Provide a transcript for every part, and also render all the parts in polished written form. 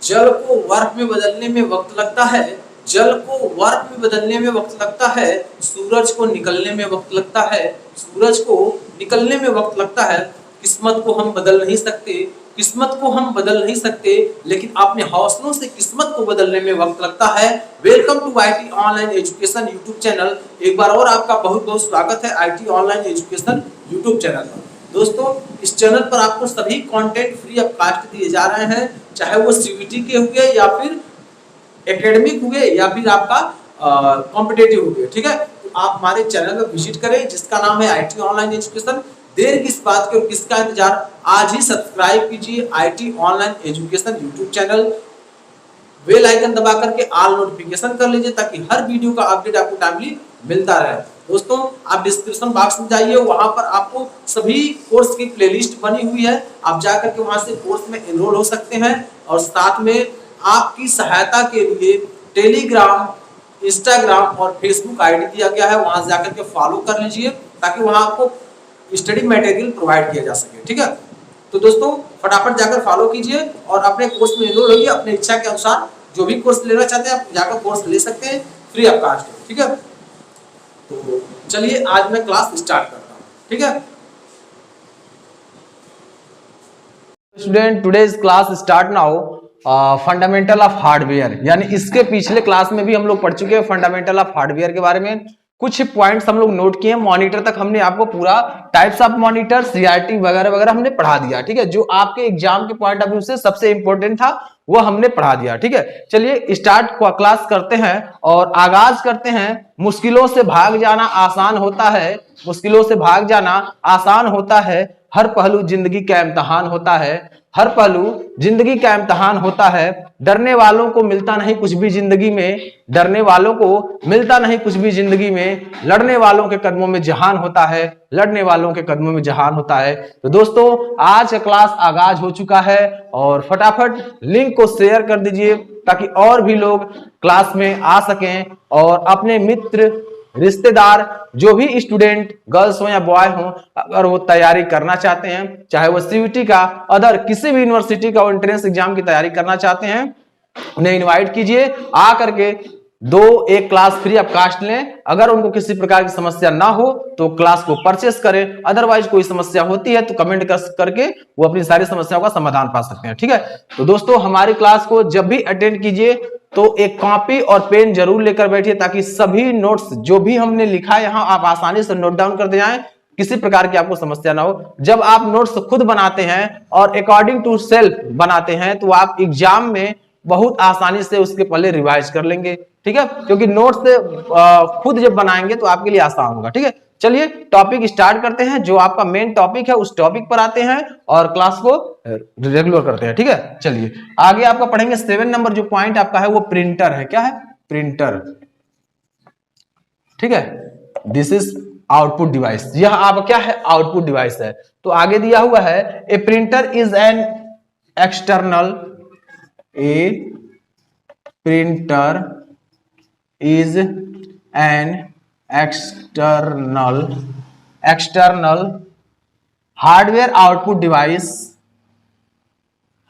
जल को वर्फ में बदलने में वक्त लगता है, जल को वर्फ में बदलने में वक्त लगता है, सूरज को निकलने में वक्त लगता है, सूरज को निकलने में वक्त लगता है। किस्मत को हम बदल नहीं सकते, किस्मत को हम बदल नहीं सकते, लेकिन अपने हौसलों से किस्मत को बदलने में वक्त लगता है। Welcome to IT online education YouTube channel. एक बार और आपका बहुत बहुत स्वागत है IT online education YouTube channel पर। दोस्तों, इस चैनल पर आपको सभी कंटेंट फ्री ऑफ कॉस्ट दिए जा रहे हैं, चाहे वो सीबीटी के हुए या फिर एकेडमिक हुए या फिर आपका कॉम्पिटेटिव हुए। ठीक है, तो आप हमारे चैनल पर विजिट करें जिसका नाम है आईटी ऑनलाइन एजुकेशन। देर किस बात की और किसका इंतजार, आज ही सब्सक्राइब कीजिए IT online education YouTube channel. Bell icon दबा करके ऑल नोटिफिकेशन कर लीजिए ताकि हर वीडियो का अपडेट आपको टाइमली मिलता रहे। दोस्तों, आप डिस्क्रिप्शन बॉक्स में जाइए, वहां पर आपको सभी कोर्स की प्लेलिस्ट बनी हुई है, आप जाकर के वहां से कोर्स में एनरोल हो सकते हैं। और साथ में आपकी सहायता के लिए टेलीग्राम, इंस्टाग्राम और फेसबुक आईडी दिया गया है, वहां से जाकर के फॉलो कर लीजिए ताकि वहां आपको स्टडी मटेरियल प्रोवाइड किया जा सके। ठीक है, तो दोस्तों फटाफट जाकर फॉलो कीजिए और अपने कोर्स में एनरोल होइए। अपने इच्छा के अनुसार जो भी कोर्स लेना चाहते हैं आप जाकर कोर्स ले सकते हैं, फ्री ऑफ कॉस्ट। ठीक है, तो चलिए आज मैं क्लास स्टार्ट करता हूँ। ठीक है student, today's class start now. Fundamental of hardware, यानी इसके पिछले क्लास में भी हम लोग पढ़ चुके हैं फंडामेंटल ऑफ हार्डवेयर के बारे में। कुछ पॉइंट्स हम लोग नोट किए। मॉनिटर तक हमने आपको पूरा टाइप्स ऑफ मॉनिटर, सीआरटी वगैरह वगैरह हमने पढ़ा दिया। ठीक है, जो आपके एग्जाम के पॉइंट ऑफ व्यू से सबसे इंपॉर्टेंट था वो हमने पढ़ा दिया। ठीक है, चलिए स्टार्ट क्लास करते हैं और आगाज करते हैं। मुश्किलों से भाग जाना आसान होता है, मुश्किलों से भाग जाना आसान होता है, हर पहलू जिंदगी का इम्तहान होता है, हर पहलू जिंदगी का इम्तहान होता है। डरने वालों को मिलता नहीं कुछ भी जिंदगी में, डरने वालों को मिलता नहीं कुछ भी जिंदगी में, लड़ने वालों के कदमों में जहान होता है, लड़ने वालों के कदमों में जहान होता है। तो दोस्तों, आज का क्लास आगाज हो चुका है और फटाफट लिंक को शेयर कर दीजिए ताकि और भी लोग क्लास में आ सकें और अपने मित्र, रिश्तेदार, जो भी स्टूडेंट गर्ल्स हो या बॉय हो, अगर वो तैयारी करना चाहते हैं, चाहे वो सीयूटी का अदर किसी भी यूनिवर्सिटी का एंट्रेंस एग्जाम की तैयारी करना चाहते हैं, उन्हें इनवाइट कीजिए। आ करके एक क्लास फ्री ऑफ कॉस्ट लें। अगर उनको किसी प्रकार की समस्या ना हो तो क्लास को परचेस करें, अदरवाइज कोई समस्या होती है तो कमेंट करके वो अपनी सारी समस्याओं का समाधान पा सकते हैं। ठीक है, तो दोस्तों हमारी क्लास को जब भी अटेंड कीजिए तो एक कॉपी और पेन जरूर लेकर बैठिए ताकि सभी नोट्स जो भी हमने लिखा है यहाँ आप आसानी से नोट डाउन करते जाएं, किसी प्रकार की आपको समस्या ना हो। जब आप नोट्स खुद बनाते हैं और अकॉर्डिंग टू सेल्फ बनाते हैं तो आप एग्जाम में बहुत आसानी से उसके पहले रिवाइज कर लेंगे। ठीक है, क्योंकि नोट्स खुद जब बनाएंगे तो आपके लिए आसान होगा। ठीक है, चलिए टॉपिक स्टार्ट करते हैं। जो आपका मेन टॉपिक है उस टॉपिक पर आते हैं और क्लास को रेगुलर करते हैं। ठीक है, चलिए आगे आपका पढ़ेंगे 7 नंबर जो पॉइंट आपका है वो प्रिंटर है। क्या है? प्रिंटर। ठीक है, दिस इज आउटपुट डिवाइस। यह आपका क्या है? आउटपुट डिवाइस है। तो आगे दिया हुआ है a printer is an external, a printer is an external hardware output device,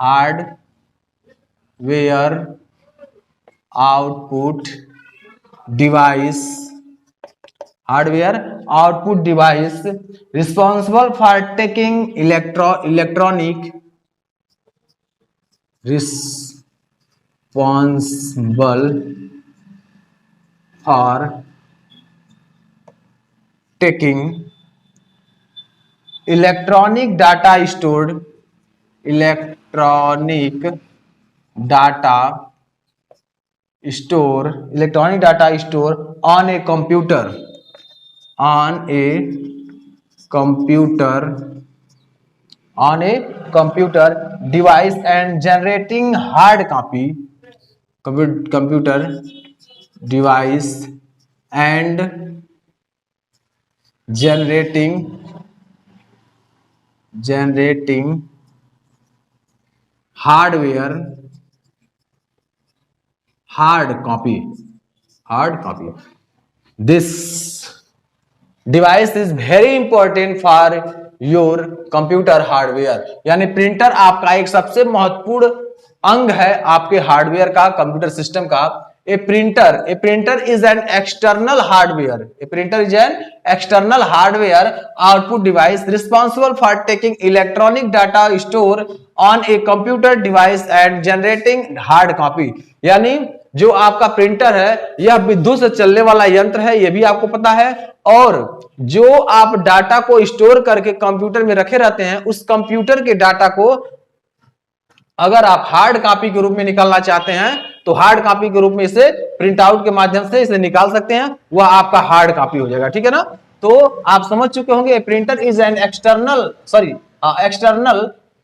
hardware output device, hardware output device responsible for taking electronic responsible for taking electronic data stored on a computer device and generating hard copy computer device and generating hardware hard copy. This device is very important for your computer hardware, यानी printer आपका एक सबसे महत्वपूर्ण अंग है आपके hardware का, computer system का। A printer is an external hardware, a printer is an external hardware output device responsible for taking electronic data store on a computer device and generating hard copy. यानी जो आपका printer है यह विद्युत से चलने वाला यंत्र है, यह भी आपको पता है, और जो आप डाटा को स्टोर करके कंप्यूटर में रखे रहते हैं, उस कंप्यूटर के डाटा को अगर आप हार्ड कॉपी के रूप में निकालना चाहते हैं तो हार्ड कॉपी के रूप में इसे प्रिंट आउट के माध्यम से इसे निकाल सकते हैं, वह आपका हार्ड कॉपी हो जाएगा। ठीक है ना, तो आप समझ चुके होंगे printer is an external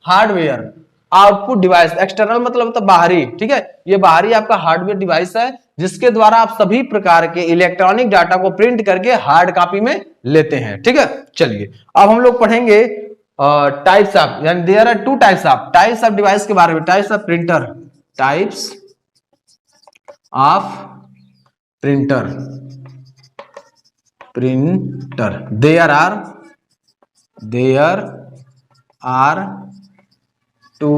hardware output device. External मतलब तो बाहरी, ठीक है, ये बाहरी आपका हार्डवेयर डिवाइस है जिसके द्वारा आप सभी प्रकार के इलेक्ट्रॉनिक डाटा को प्रिंट करके हार्ड कॉपी में लेते हैं। ठीक है, चलिए अब हम लोग पढ़ेंगे टाइप्स ऑफ, यानी there are two types of device के बारे में, types of printer, types of printer, there are two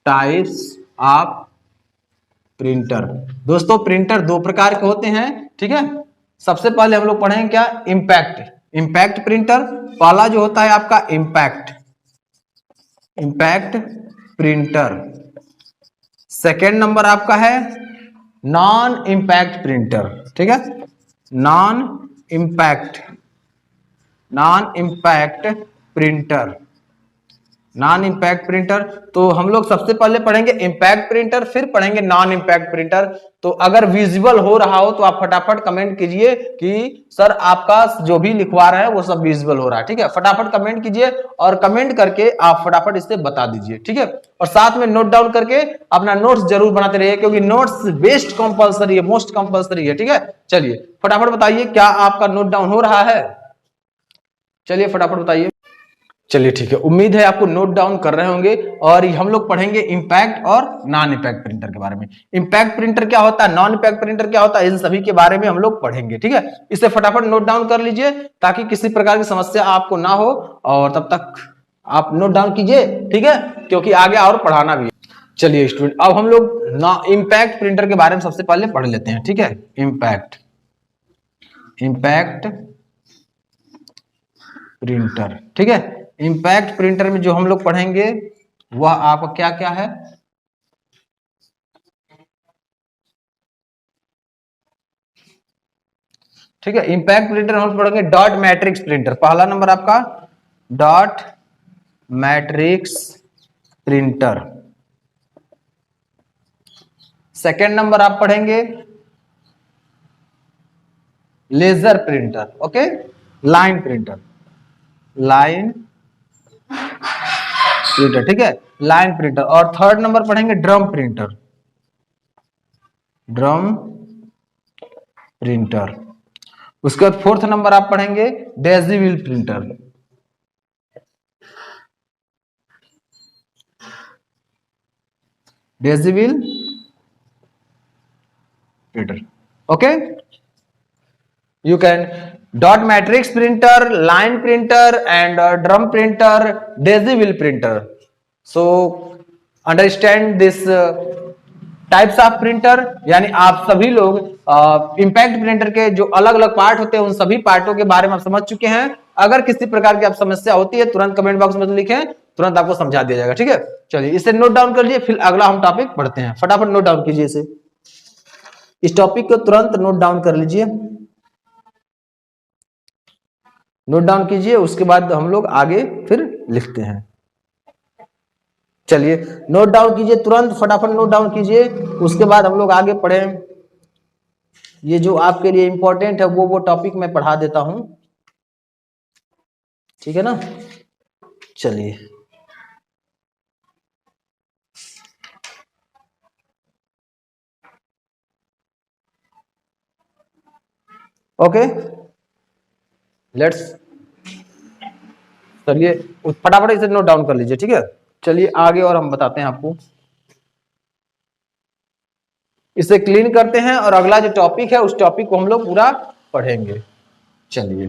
types of printer. दोस्तों प्रिंटर दो प्रकार के होते हैं, ठीक है। सबसे पहले हम लोग पढ़ेंगे क्या, इंपैक्ट प्रिंटर। पहला जो होता है आपका इंपैक्ट प्रिंटर। सेकेंड नंबर आपका है नॉन इंपैक्ट प्रिंटर, ठीक है, नॉन इंपैक्ट प्रिंटर। तो हम लोग सबसे पहले पढ़ेंगे इंपैक्ट प्रिंटर, फिर पढ़ेंगे नॉन इंपैक्ट प्रिंटर। तो अगर विजुअल हो रहा हो तो आप फटाफट कमेंट कीजिए कि सर आपका जो भी लिखवा रहे हैं वो सब विजुअल हो रहा है। ठीक है, फटाफट कमेंट कीजिए और कमेंट करके आप फटाफट इससे बता दीजिए। ठीक है, और साथ में नोट डाउन करके अपना नोट्स जरूर बनाते रहिए, क्योंकि नोट्स बेस्ट कंपलसरी है, मोस्ट कंपलसरी है। ठीक है, चलिए फटाफट बताइए क्या आपका नोट डाउन हो रहा है, चलिए फटाफट बताइए। चलिए ठीक है, उम्मीद है आपको नोट डाउन कर रहे होंगे। और हम लोग पढ़ेंगे इंपैक्ट और नॉन इंपैक्ट प्रिंटर के बारे में। इंपैक्ट प्रिंटर क्या होता है, नॉन इंपैक्ट प्रिंटर क्या होता है, इन सभी के बारे में हम लोग पढ़ेंगे। ठीक है, इसे फटाफट नोट डाउन कर लीजिए ताकि किसी प्रकार की समस्या आपको ना हो, और तब तक आप नोट डाउन कीजिए। ठीक है, क्योंकि आगे और पढ़ाना भी है। चलिए स्टूडेंट, अब हम लोग इंपैक्ट प्रिंटर के बारे में सबसे पहले पढ़ लेते हैं। ठीक है, इंपैक्ट प्रिंटर। ठीक है, इंपैक्ट प्रिंटर में जो हम लोग पढ़ेंगे वह आपका क्या क्या है, ठीक है। इंपैक्ट प्रिंटर हम पढ़ेंगे डॉट मैट्रिक्स प्रिंटर। पहला नंबर आपका dot matrix printer. Second number आप पढ़ेंगे laser printer, okay, line printer, ठीक है, लाइन प्रिंटर। और थर्ड नंबर पढ़ेंगे ड्रम प्रिंटर। उसके बाद फोर्थ नंबर आप पढ़ेंगे daisy wheel printer. Daisy wheel printer, okay. You can dot matrix printer, line printer and drum printer, daisy wheel printer. So understand this types of printer, यानी आप सभी लोग impact printer के जो अलग अलग पार्ट होते हैं उन सभी पार्टों के बारे में आप समझ चुके हैं। अगर किसी प्रकार की आप समस्या होती है तुरंत कमेंट बॉक्स में लिखें, तुरंत आपको समझा दिया जाएगा। ठीक है, चलिए इसे नोट डाउन कर लीजिए, फिर अगला हम टॉपिक पढ़ते हैं। फटाफट नोट डाउन कीजिए इसे, इस टॉपिक को तुरंत नोट डाउन कर लीजिए, नोट डाउन कीजिए, उसके बाद हम लोग आगे फिर लिखते हैं। चलिए नोट डाउन कीजिए, तुरंत फटाफट नोट डाउन कीजिए, उसके बाद हम लोग आगे पढ़ें। ये जो आपके लिए इंपॉर्टेंट है वो टॉपिक मैं पढ़ा देता हूं, ठीक है ना। चलिए ओके, लेट्स, चलिए फटाफट इसे नोट डाउन कर लीजिए। ठीक है, चलिए आगे और हम बताते हैं आपको, इसे क्लीन करते हैं और अगला जो टॉपिक है उस टॉपिक को हम लोग पूरा पढ़ेंगे। चलिए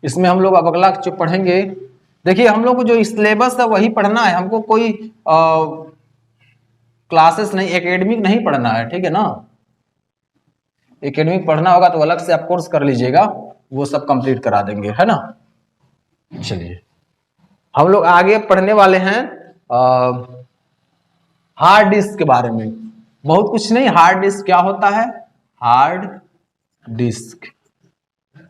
इसमें हम लोग अब अगला जो पढ़ेंगे, देखिए हम लोग को जो सिलेबस है वही पढ़ना है, हमको कोई क्लासेस नहीं, एकेडमिक नहीं पढ़ना है, ठीक है ना। एकेडमिक पढ़ना होगा तो अलग से आप कोर्स कर लीजिएगा, वो सब कंप्लीट करा देंगे, है ना। चलिए हम लोग आगे पढ़ने वाले हैं हार्ड डिस्क के बारे में। बहुत कुछ नहीं, हार्ड डिस्क क्या होता है, हार्ड डिस्क,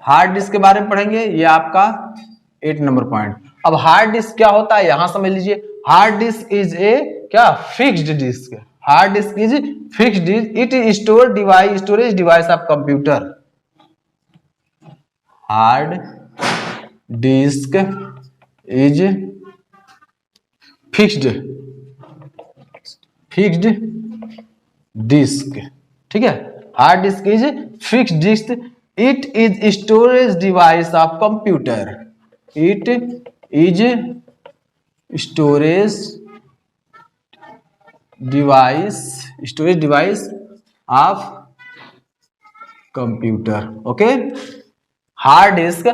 हार्ड डिस्क के बारे में पढ़ेंगे, ये आपका 8 नंबर पॉइंट। अब हार्ड डिस्क क्या होता है यहां समझ लीजिए। हार्ड डिस्क इज ए क्या, fixed disk. Hard disk is fixed disk, it is store device, storage device of computer. Hard disk is fixed disk, ठीक है। Hard disk is fixed disk, it is storage device of computer, it is storage device of computer, okay. Hard disk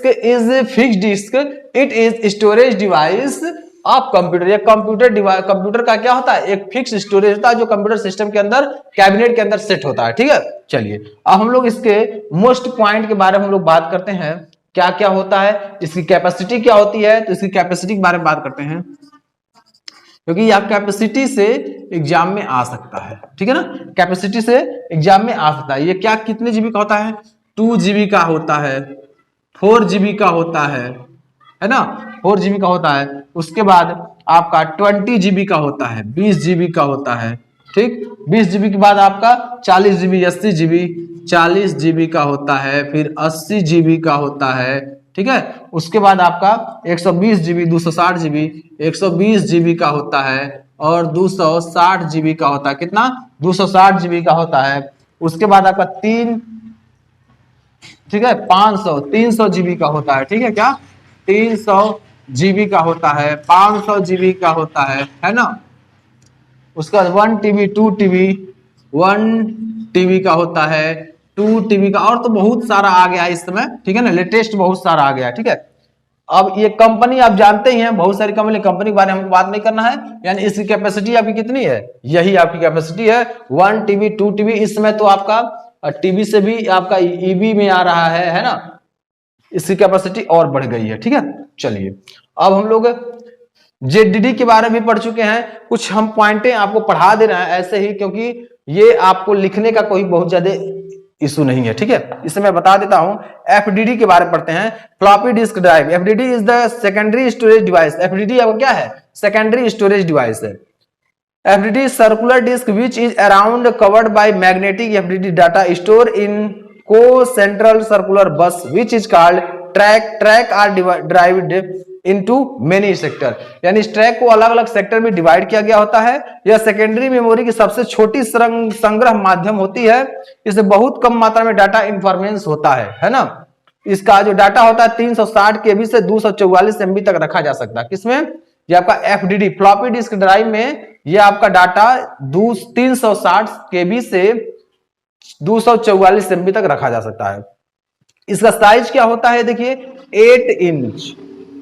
is fixed disk, it is storage device of computer. ये computer device, computer का क्या होता है, एक fix storage होता है जो computer system के अंदर, कैबिनेट के अंदर सेट होता है, ठीक है। चलिए अब हम लोग इसके मोस्ट पॉइंट के बारे में हम लोग बात करते हैं, क्या क्या होता है, इसकी कैपेसिटी क्या होती है, तो इसकी कैपेसिटी के बारे में बात करते हैं, क्योंकि यह कैपेसिटी से एग्जाम में आ सकता है, ठीक है ना। कैपेसिटी से एग्जाम में आ सकता है। ये क्या कितने जीबी का होता है, 2 जीबी का होता है, 4 जीबी का होता है ना, 4 जीबी का होता है। उसके बाद आपका 20 जीबी का होता है, 20 जीबी का होता है, ठीक। 20 जीबी के बाद आपका 40 जीबी, 80 जीबी, 40 जीबी का होता है, फिर 80 जीबी का होता है, ठीक है। उसके बाद आपका 120 जीबी, 260 जीबी, 120 जीबी का होता है, और 260 जीबी का होता है। कितना, 260 जीबी का होता है। उसके बाद आपका 3, ठीक है, 500, 300 जीबी का होता है, ठीक है, क्या 300 जीबी का होता है, 500 जीबी का होता है ना। उसका 1 टीबी, 2 टीबी, 1 टीबी का होता है, 2 टीबी का, और तो बहुत सारा आ गया इस समय, ठीक है ना, लेटेस्ट बहुत सारा आ गया, ठीक है। अब ये कंपनी आप जानते ही हैं, बहुत सारी कंपनी के बारे में हमको बात नहीं करना है, यानी इसकी कैपेसिटी आपकी कितनी है, यही आपकी कैपेसिटी है, 1 टीबी, 2 टीबी। इस समय तो आपका टीबी से भी आपका ईबी में आ रहा है ना, इसकी कैपेसिटी और बढ़ गई है, ठीक है। चलिए अब हम लोग जेडीडी के बारे में पढ़ चुके हैं, कुछ हम पॉइंटें आपको पढ़ा दे रहे हैं ऐसे ही, क्योंकि ये आपको लिखने का कोई बहुत ज्यादा इशू नहीं है, ठीक है। इसे मैं बता देता हूं। एफडीडी के बारे में पढ़ते हैं, floppy disk drive. FDD is the secondary storage device. FDD आपको क्या है, सेकेंडरी स्टोरेज डिवाइस है। FDD circular disk which is around covered by magnetic. FDD data store in को central circular bus which is called track are divided into many sector, यानी इस track को अलग अलग सेक्टर में डिवाइड किया गया होता है। यह सेकेंडरी मेमोरी की सबसे छोटी संग्रह माध्यम होती है। इसमें बहुत कम मात्रा में डाटा इंफॉर्मेंस होता है ना। इसका जो डाटा होता है 360 केबी से 244 एमबी तक रखा जा सकता है। किसमें, ये आपका एफडीडी फ्लॉपी डिस्क ड्राइव में ये आपका डाटा 360 केबी से 244 एमबी तक रखा जा सकता है। इसका साइज क्या होता है, देखिए 8 इंच,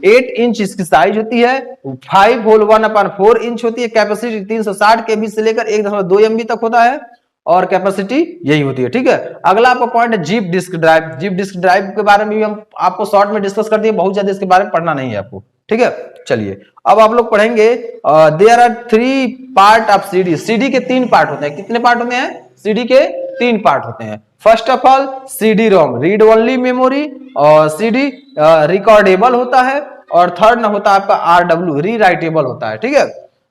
8 इंच इसकी साइज होती है। 5 होल 1/4 इंच होती है। कैपेसिटी 360 केबी से लेकर 1.2 एमबी तक होता है, और कैपेसिटी यही होती है, ठीक है। अगला आपका पॉइंट है zip disk drive. Zip disk drive के बारे में भी हम आपको शॉर्ट में डिस्कस कर दिए, बहुत ज्यादा इसके बारे में पढ़ना नहीं है आपको, ठीक है। चलिए अब आप लोग पढ़ेंगे there are 3 part of CD. CD के 3 पार्ट होते हैं। कितने पार्ट होते हैं, सीडी के 3 पार्ट होते हैं। First of all CD ROM, read only memory, और सीडी रिकॉर्डेबल होता है, और थर्ड ना होता है आपका आरडब्ल्यू, रीराइटेबल होता है, ठीक है।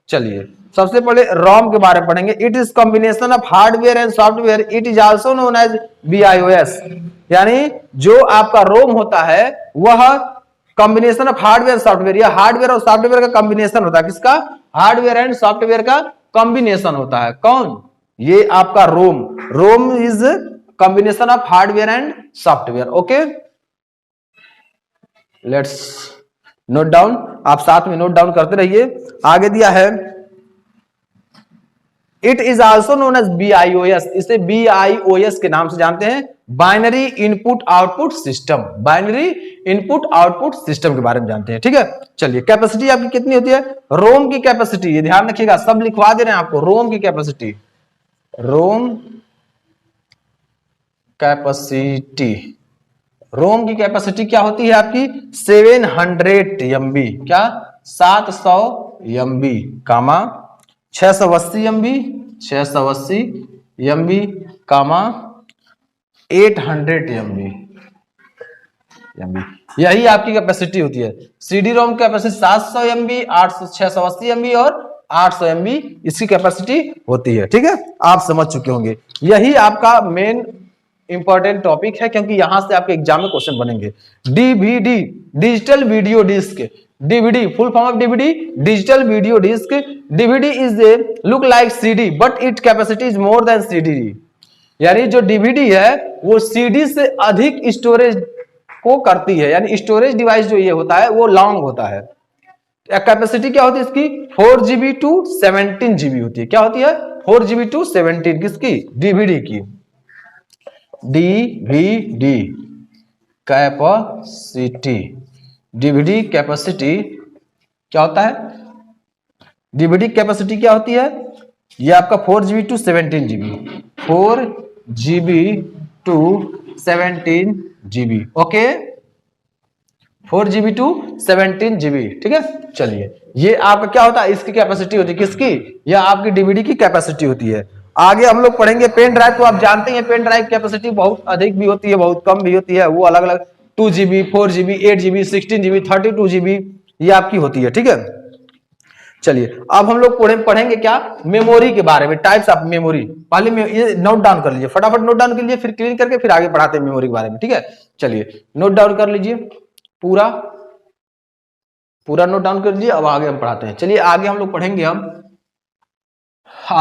चलिए सबसे पहले रोम के बारे में पढ़ेंगे। It is combination of hardware and software. It is also known as BIOS, यानी जो आपका रोम होता है वह कॉम्बिनेशन ऑफ हार्डवेयर सॉफ्टवेयर, या हार्डवेयर और सॉफ्टवेयर का कॉम्बिनेशन होता है। किसका, हार्डवेयर एंड सॉफ्टवेयर का कॉम्बिनेशन होता है। कौन, ये आपका ROM. ROM is combination of hardware and software, okay. Let's note down, आप साथ में नोट डाउन करते रहिए। आगे दिया है it is also known as BIOS, इसे BIOS के नाम से जानते हैं, binary input output system, binary input output system के बारे में जानते हैं। ठीक है, चलिए कैपेसिटी आपकी कितनी होती है, रोम की कैपेसिटी, ये ध्यान रखिएगा, सब लिखवा दे रहे हैं आपको, रोम की कैपेसिटी, रोम कैपेसिटी, रोम की कैपेसिटी क्या होती है आपकी 700 MB, क्या 700 MB, कामा 680 MB, 680 MB, कामा 800 MB, यही आपकी कैपेसिटी होती है। CD रोम कैपेसिटी 700 MB, 680 MB और 800 MB इसकी कैपेसिटी होती है। ठीक है, आप समझ चुके होंगे, यही आपका मेन इंपॉर्टेंट टॉपिक है, क्योंकि यहां से आपके एग्जाम में क्वेश्चन बनेंगे। DVD digital video disc, DVD full form of DVD digital video disc, DVD is a look like CD but it capacity is more than CD, यानी जो DVD है वो CD से अधिक स्टोरेज को करती है, यानी स्टोरेज डिवाइस जो ये होता है वो लॉन्ग होता है। कैपेसिटी क्या होती है इसकी 4GB to 17GB होती है, क्या होती है 4GB to 17, किसकी DVD की, DVD कैपेसिटी, DVD कैपेसिटी क्या होता है, DVD कैपेसिटी क्या होती है, ये आपका 4GB to 17GB, 4GB to 17GB, okay 4GB to 17GB। ठीक है, चलिए ये आपका क्या होता है, इसकी कैपेसिटी होती है, किसकी, यह आपकी DVD की कैपेसिटी होती है। आगे हम लोग पढ़ेंगे पेन ड्राइव, तो आप जानते हैं पेन ड्राइव कैपेसिटी बहुत अधिक भी होती है, बहुत कम भी होती है, वो अलग अलग 2GB, 4GB, 8GB, 16GB, 32GB ये आपकी होती है। ठीक है, चलिए अब हम लोग पढ़ेंगे क्या, मेमोरी के बारे में, टाइप्स ऑफ मेमोरी। पहले ये नोट डाउन कर लीजिए, फटाफट नोट डाउन कर लीजिए, फिर क्लीन करके फिर आगे पढ़ाते हैं मेमोरी के बारे में। ठीक है, चलिए नोट डाउन कर लीजिए, पूरा पूरा नोट डाउन कर लीजिए, अब आगे हम पढ़ाते हैं। चलिए आगे हम लोग पढ़ेंगे, अब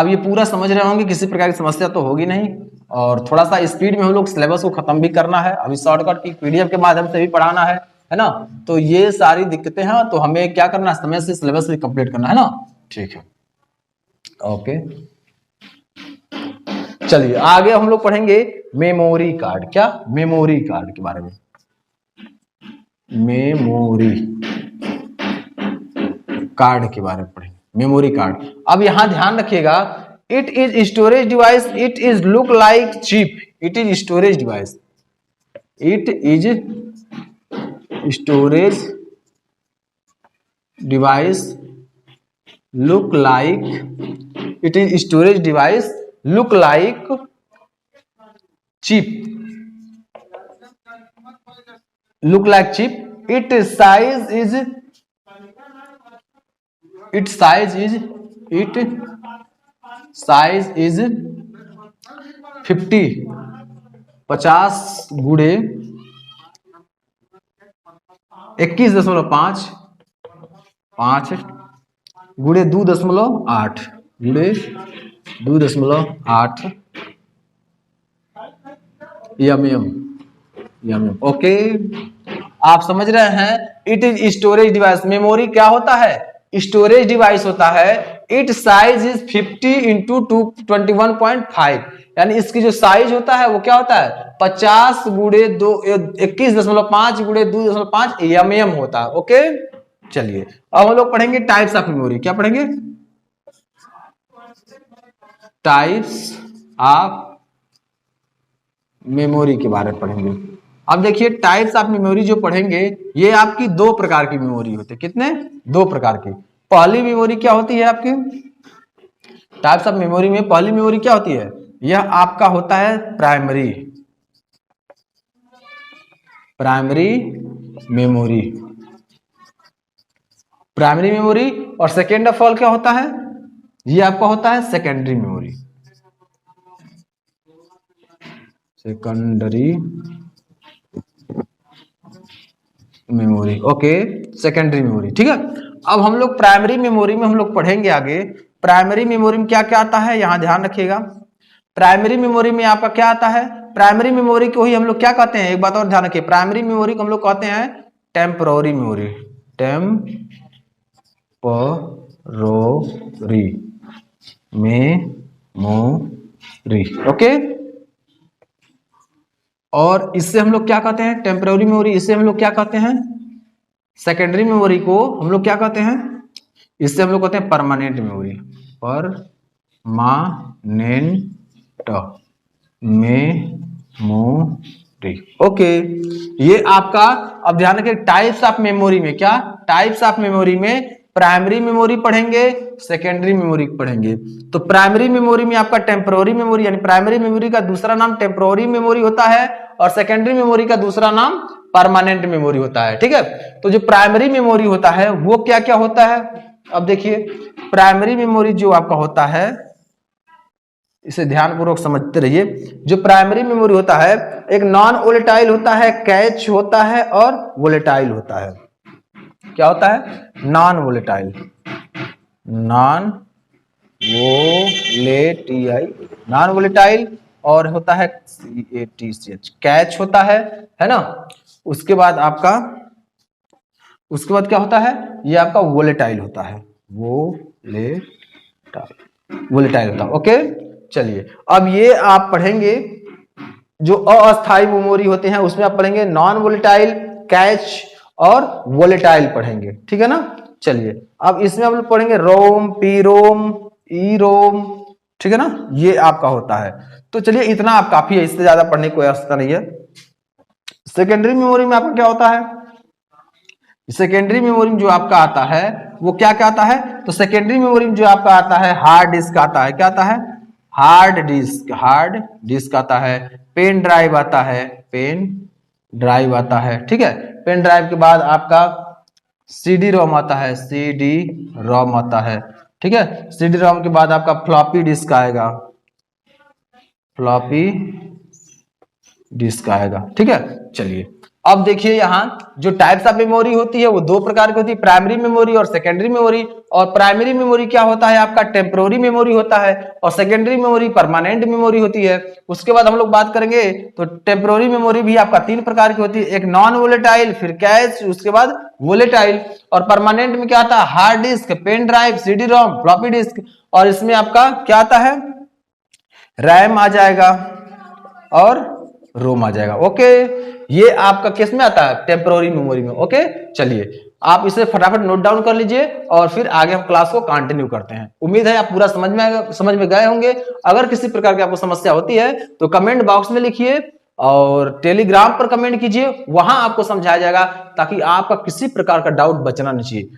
ये पूरा समझ रहे होंगे, किसी प्रकार की समस्या तो होगी नहीं, और थोड़ा सा स्पीड में हम लोग सिलेबस को खत्म भी करना है, अभी शॉर्टकट की PDF के माध्यम से भी पढ़ाना है ना, तो ये सारी दिक्कतें हैं, तो हमें क्या करना है, समय से सिलेबस भी कंप्लीट करना है ना। ठीक है, ओके चलिए आगे हम लोग पढ़ेंगे मेमोरी कार्ड, क्या मेमोरी कार्ड के बारे में, मेमोरी कार्ड के बारे में पढ़ेंगे, मेमोरी कार्ड। अब यहां ध्यान रखिएगा, it is storage device, it is look like chip, it is storage device, it is storage device look like, it is storage device look like chip, look like chip, it size is, its size is 50 गुड़े 21.5 गुड़े 2.8 गुड़े 2.8 mm, okay आप समझ रहे हैं। It is storage device, memory क्या होता है, स्टोरेज डिवाइस होता है। इट साइज इज 50 इंटू 21.5, यानी इसकी जो साइज होता है वो क्या होता है 50 गुड़े 21.5 गुड़े 2.5 mm होता है। ओके चलिए अब हम लोग पढ़ेंगे टाइप्स ऑफ मेमोरी। क्या पढ़ेंगे, टाइप्स ऑफ मेमोरी के बारे में पढ़ेंगे। अब देखिए टाइप्स ऑफ मेमोरी जो पढ़ेंगे ये आपकी दो प्रकार की मेमोरी होती है। कितने, दो प्रकार की। पहली मेमोरी क्या होती है आपकी, टाइप्स ऑफ मेमोरी में पहली मेमोरी क्या होती है, यह आपका होता है प्राइमरी मेमोरी, प्राइमरी मेमोरी। और सेकेंड ऑफ ऑल क्या होता है, ये आपका होता है secondary memory, secondary memory. Okay secondary memory, ठीक है। अब हम लोग प्राइमरी मेमोरी में हम लोग पढ़ेंगे आगे। प्राइमरी मेमोरी में क्या क्या आता है यहां ध्यान रखिएगा। प्राइमरी मेमोरी में आपका क्या आता है, प्राइमरी मेमोरी को ही हम लोग क्या कहते हैं, एक बात और ध्यान रखिए, प्राइमरी मेमोरी को हम लोग कहते हैं temporary memory, temporary memory. Okay, और इससे हम लोग क्या कहते हैं? Temporary memory. इसे हम लोग क्या कहते हैं? सेकेंडरी मेमोरी को हम लोग क्या कहते हैं? इससे हम लोग कहते हैं permanent memory. Permanent memory. Okay, ये आपका, अब ध्यान रखिए टाइप्स ऑफ मेमोरी में, क्या टाइप्स ऑफ मेमोरी में प्राइमरी मेमोरी पढ़ेंगे, सेकेंडरी मेमोरी पढ़ेंगे। तो प्राइमरी मेमोरी में आपका टेम्पररी मेमोरी, यानी प्राइमरी मेमोरी का दूसरा नाम टेम्पररी मेमोरी होता है, और सेकेंडरी मेमोरी का दूसरा नाम परमानेंट मेमोरी होता है। ठीक है, तो जो प्राइमरी मेमोरी होता है वो क्या क्या होता है? अब देखिए, प्राइमरी मेमोरी जो आपका होता है, इसे ध्यानपूर्वक समझते रहिए। जो प्राइमरी मेमोरी होता है, एक नॉन वोलेटाइल होता है, कैच होता है, और वोलेटाइल होता है। क्या होता है? Non volatile, non volatile, non volatile, और होता है CATCH, कैच होता है ना। उसके बाद आपका, उसके बाद क्या होता है? ये आपका वोलेटाइल होता है, वोलेटाइल होता है। ओके, चलिए अब ये आप पढ़ेंगे, जो अस्थायी मेमोरी होते हैं उसमें आप पढ़ेंगे नॉन वोलेटाइल, कैच और वोलेटाइल पढ़ेंगे। ठीक है ना। चलिए अब इसमें हम लोग पढ़ेंगे रोम, पी रोम, ई रोम। ठीक है ना, ये आपका होता है। तो चलिए इतना आप काफी है, इससे ज्यादा पढ़ने की कोई आवश्यकता नहीं है। सेकेंडरी मेमोरी में आपका क्या होता है? सेकेंडरी मेमोरी में जो आपका आता है वो क्या क्या आता है? तो सेकेंडरी मेमोरी में जो आपका आता है हार्ड डिस्क आता है। क्या आता है? हार्ड डिस्क, हार्ड डिस्क आता है। पेन ड्राइव आता है, पेन ड्राइव आता है। ठीक है, पेन ड्राइव के बाद आपका सीडी रोम आता है, सीडी रोम आता है। ठीक है, सीडी रोम के बाद आपका फ्लॉपी डिस्क आएगा, फ्लॉपी डिस्क आएगा। ठीक है, चलिए अब देखिए यहाँ जो टाइप्स ऑफ मेमोरी होती है वो दो प्रकार की होती है, प्राइमरी मेमोरी और सेकेंडरी मेमोरी। और प्राइमरी मेमोरी क्या होता है आपका? टेम्पररी मेमोरी होता है, और सेकेंडरी मेमोरी परमानेंट मेमोरी होती है। उसके बाद हम लोग बात करेंगे तो टेम्पररी मेमोरी भी आपका तीन प्रकार की होती है, एक नॉन वोलेटाइल, फिर कैश, उसके बाद वोलेटाइल। और परमानेंट में क्या आता है? Hard disk, pen drive, CD ROM, floppy disk. और इसमें आपका क्या आता है? रैम आ जाएगा और रोम आ जाएगा। ओके, ये आपका किस में आता है? टेम्पररी मेमोरी में। ओके, चलिए आप इसे फटाफट नोट डाउन कर लीजिए और फिर आगे हम क्लास को कंटिन्यू करते हैं। उम्मीद है आप पूरा समझ में गए होंगे। अगर किसी प्रकार की आपको समस्या होती है तो कमेंट बॉक्स में लिखिए और टेलीग्राम पर कमेंट कीजिए, वहां आपको समझाया जाएगा, ताकि आपका किसी प्रकार का डाउट बचना नहीं चाहिए।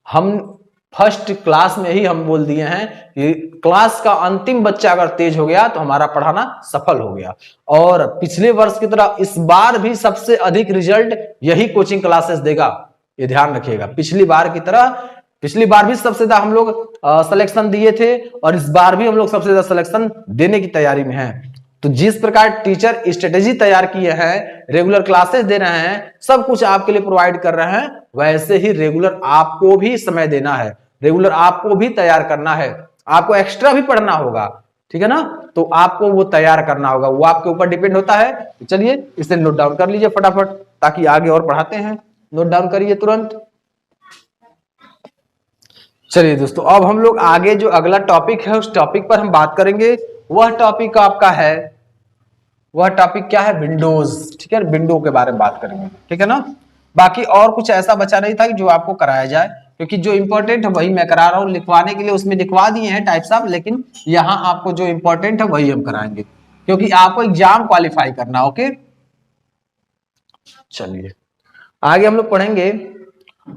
हम फर्स्ट क्लास में ही हम बोल दिए हैं कि क्लास का अंतिम बच्चा अगर तेज हो गया तो हमारा पढ़ाना सफल हो गया। और पिछले वर्ष की तरह इस बार भी सबसे अधिक रिजल्ट यही कोचिंग क्लासेस देगा, ये ध्यान रखिएगा। पिछली बार की तरह, पिछली बार भी सबसे ज्यादा हम लोग सिलेक्शन दिए थे, और इस बार भी हम लोग सबसे ज्यादा सिलेक्शन देने की तैयारी में हैं। तो जिस प्रकार टीचर स्ट्रेटेजी तैयार किए हैं, रेगुलर क्लासेस दे रहे हैं, सब कुछ आपके लिए प्रोवाइड कर रहे हैं, वैसे ही रेगुलर आपको भी समय देना है, रेगुलर आपको भी तैयार करना है। आपको एक्स्ट्रा भी पढ़ना होगा, ठीक है ना, तो आपको वो तैयार करना होगा, वो आपके ऊपर डिपेंड होता है। तो चलिए इसे नोट डाउन कर लीजिए फटाफट, ताकि आगे और पढ़ाते हैं। नोट डाउन करिए तुरंत। चलिए दोस्तों, अब हम लोग आगे जो अगला टॉपिक है उस टॉपिक पर हम बात करेंगे। वह टॉपिक आपका है, वह टॉपिक क्या है? विंडोज। ठीक है, विंडो के बारे में बात करेंगे। ठीक है ना, बाकी और कुछ ऐसा बचा नहीं था कि जो आपको कराया जाए, क्योंकि जो इंपॉर्टेंट है वही मैं करा रहा हूँ। लिखवाने के लिए उसमें लिखवा दिए हैं टाइप्स ऑफ, लेकिन यहाँ आपको जो इंपॉर्टेंट है वही हम कराएंगे, क्योंकि आपको एग्जाम क्वालिफाई करना। ओके, चलिए आगे हम लोग पढ़ेंगे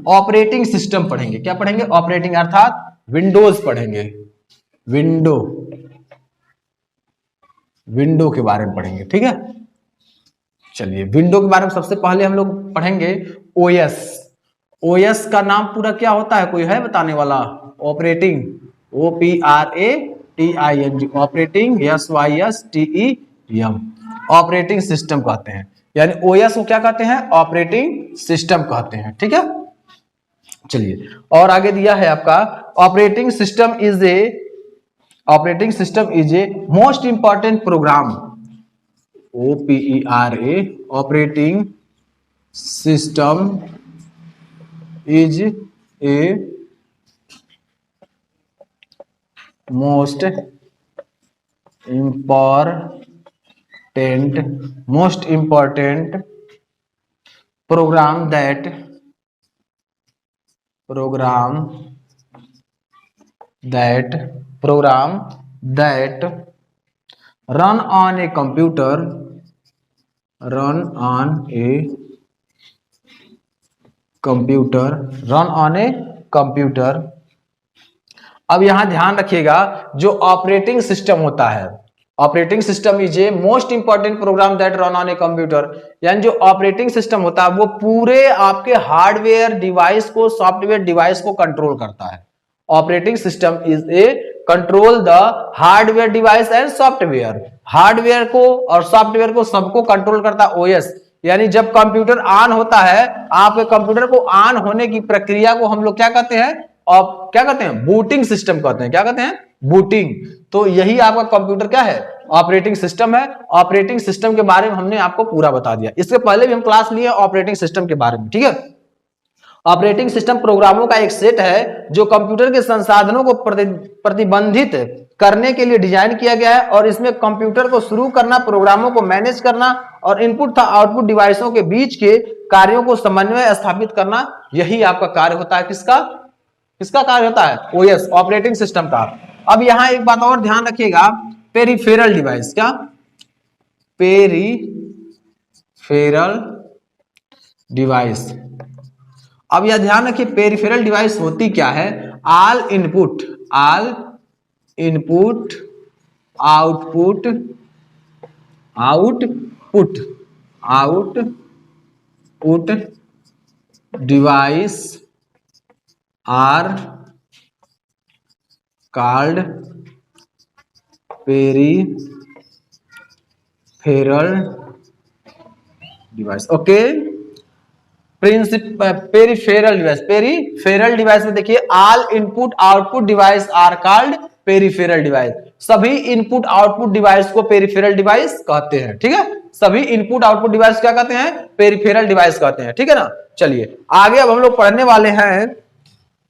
ऑपरेटिंग सिस्टम पढ़ेंगे। क्या पढ़ेंगे? ऑपरेटिंग, अर्थात विंडोज पढ़ेंगे। विंडो, विंडो के बारे में पढ़ेंगे। ठीक है, चलिए विंडो के बारे में सबसे पहले हम लोग पढ़ेंगे ओएस। ओएस का नाम पूरा क्या होता है? कोई है बताने वाला? Operating, OPRATING, operating, SYSTEM, operating system कहते हैं। यानी ओएस को क्या कहते हैं? ऑपरेटिंग सिस्टम कहते हैं। ठीक है, चलिए और आगे दिया है आपका operating system is a most important program. OPERA, operating system is a most most important program that run on a computer। अब यहां ध्यान रखिएगा, जो ऑपरेटिंग सिस्टम होता है, operating system is a most important program that run on a computer, यानी जो operating system होता है वो पूरे आपके हार्डवेयर डिवाइस को, सॉफ्टवेयर डिवाइस को कंट्रोल करता है। Operating system is a control the hardware device and software, hardware को और सॉफ्टवेयर को सबको कंट्रोल करता है ओएस। यानी जब कंप्यूटर ऑन होता है, आपके कंप्यूटर को ऑन होने की प्रक्रिया को हम लोग क्या कहते हैं, और क्या कहते हैं, बूटिंग सिस्टम कहते हैं। क्या कहते हैं, बूटिंग। तो यही आपका कंप्यूटर क्या है, ऑपरेटिंग सिस्टम है। ऑपरेटिंग सिस्टम के बारे में हमने आपको पूरा बता दिया, इससे पहले भी हम क्लास लिए ऑपरेटिंग सिस्टम के बारे में, ठीक है। ऑपरेटिंग सिस्टम प्रोग्रामों का एक सेट है जो कंप्यूटर के संसाधनों को प्रतिबंधित करने के लिए डिजाइन किया गया है, और इसमें कंप्यूटर को शुरू करना, प्रोग्रामों को मैनेज करना और इनपुट तथा आउटपुट डिवाइसों के बीच के कार्यों को समन्वय स्थापित करना, यही आपका कार्य होता है। किसका कार्य होता है, ओएस, ऑपरेटिंग सिस्टम का। अब यहां एक बात और ध्यान रखिएगा, पेरिफेरल डिवाइस। क्या, पेरिफेरल डिवाइस। अब यह ध्यान रखिए, पेरिफेरल डिवाइस होती क्या है, all input output device are called peripheral device. Okay, peripheral device में देखिए, all input output device are called peripheral device. सभी इनपुट आउटपुट डिवाइस को पेरिफेरल डिवाइस कहते हैं, ठीक है। सभी इनपुट आउटपुट डिवाइस क्या कहते हैं, पेरिफेरल डिवाइस कहते हैं, ठीक है ना। चलिए आगे अब हम लोग पढ़ने वाले हैं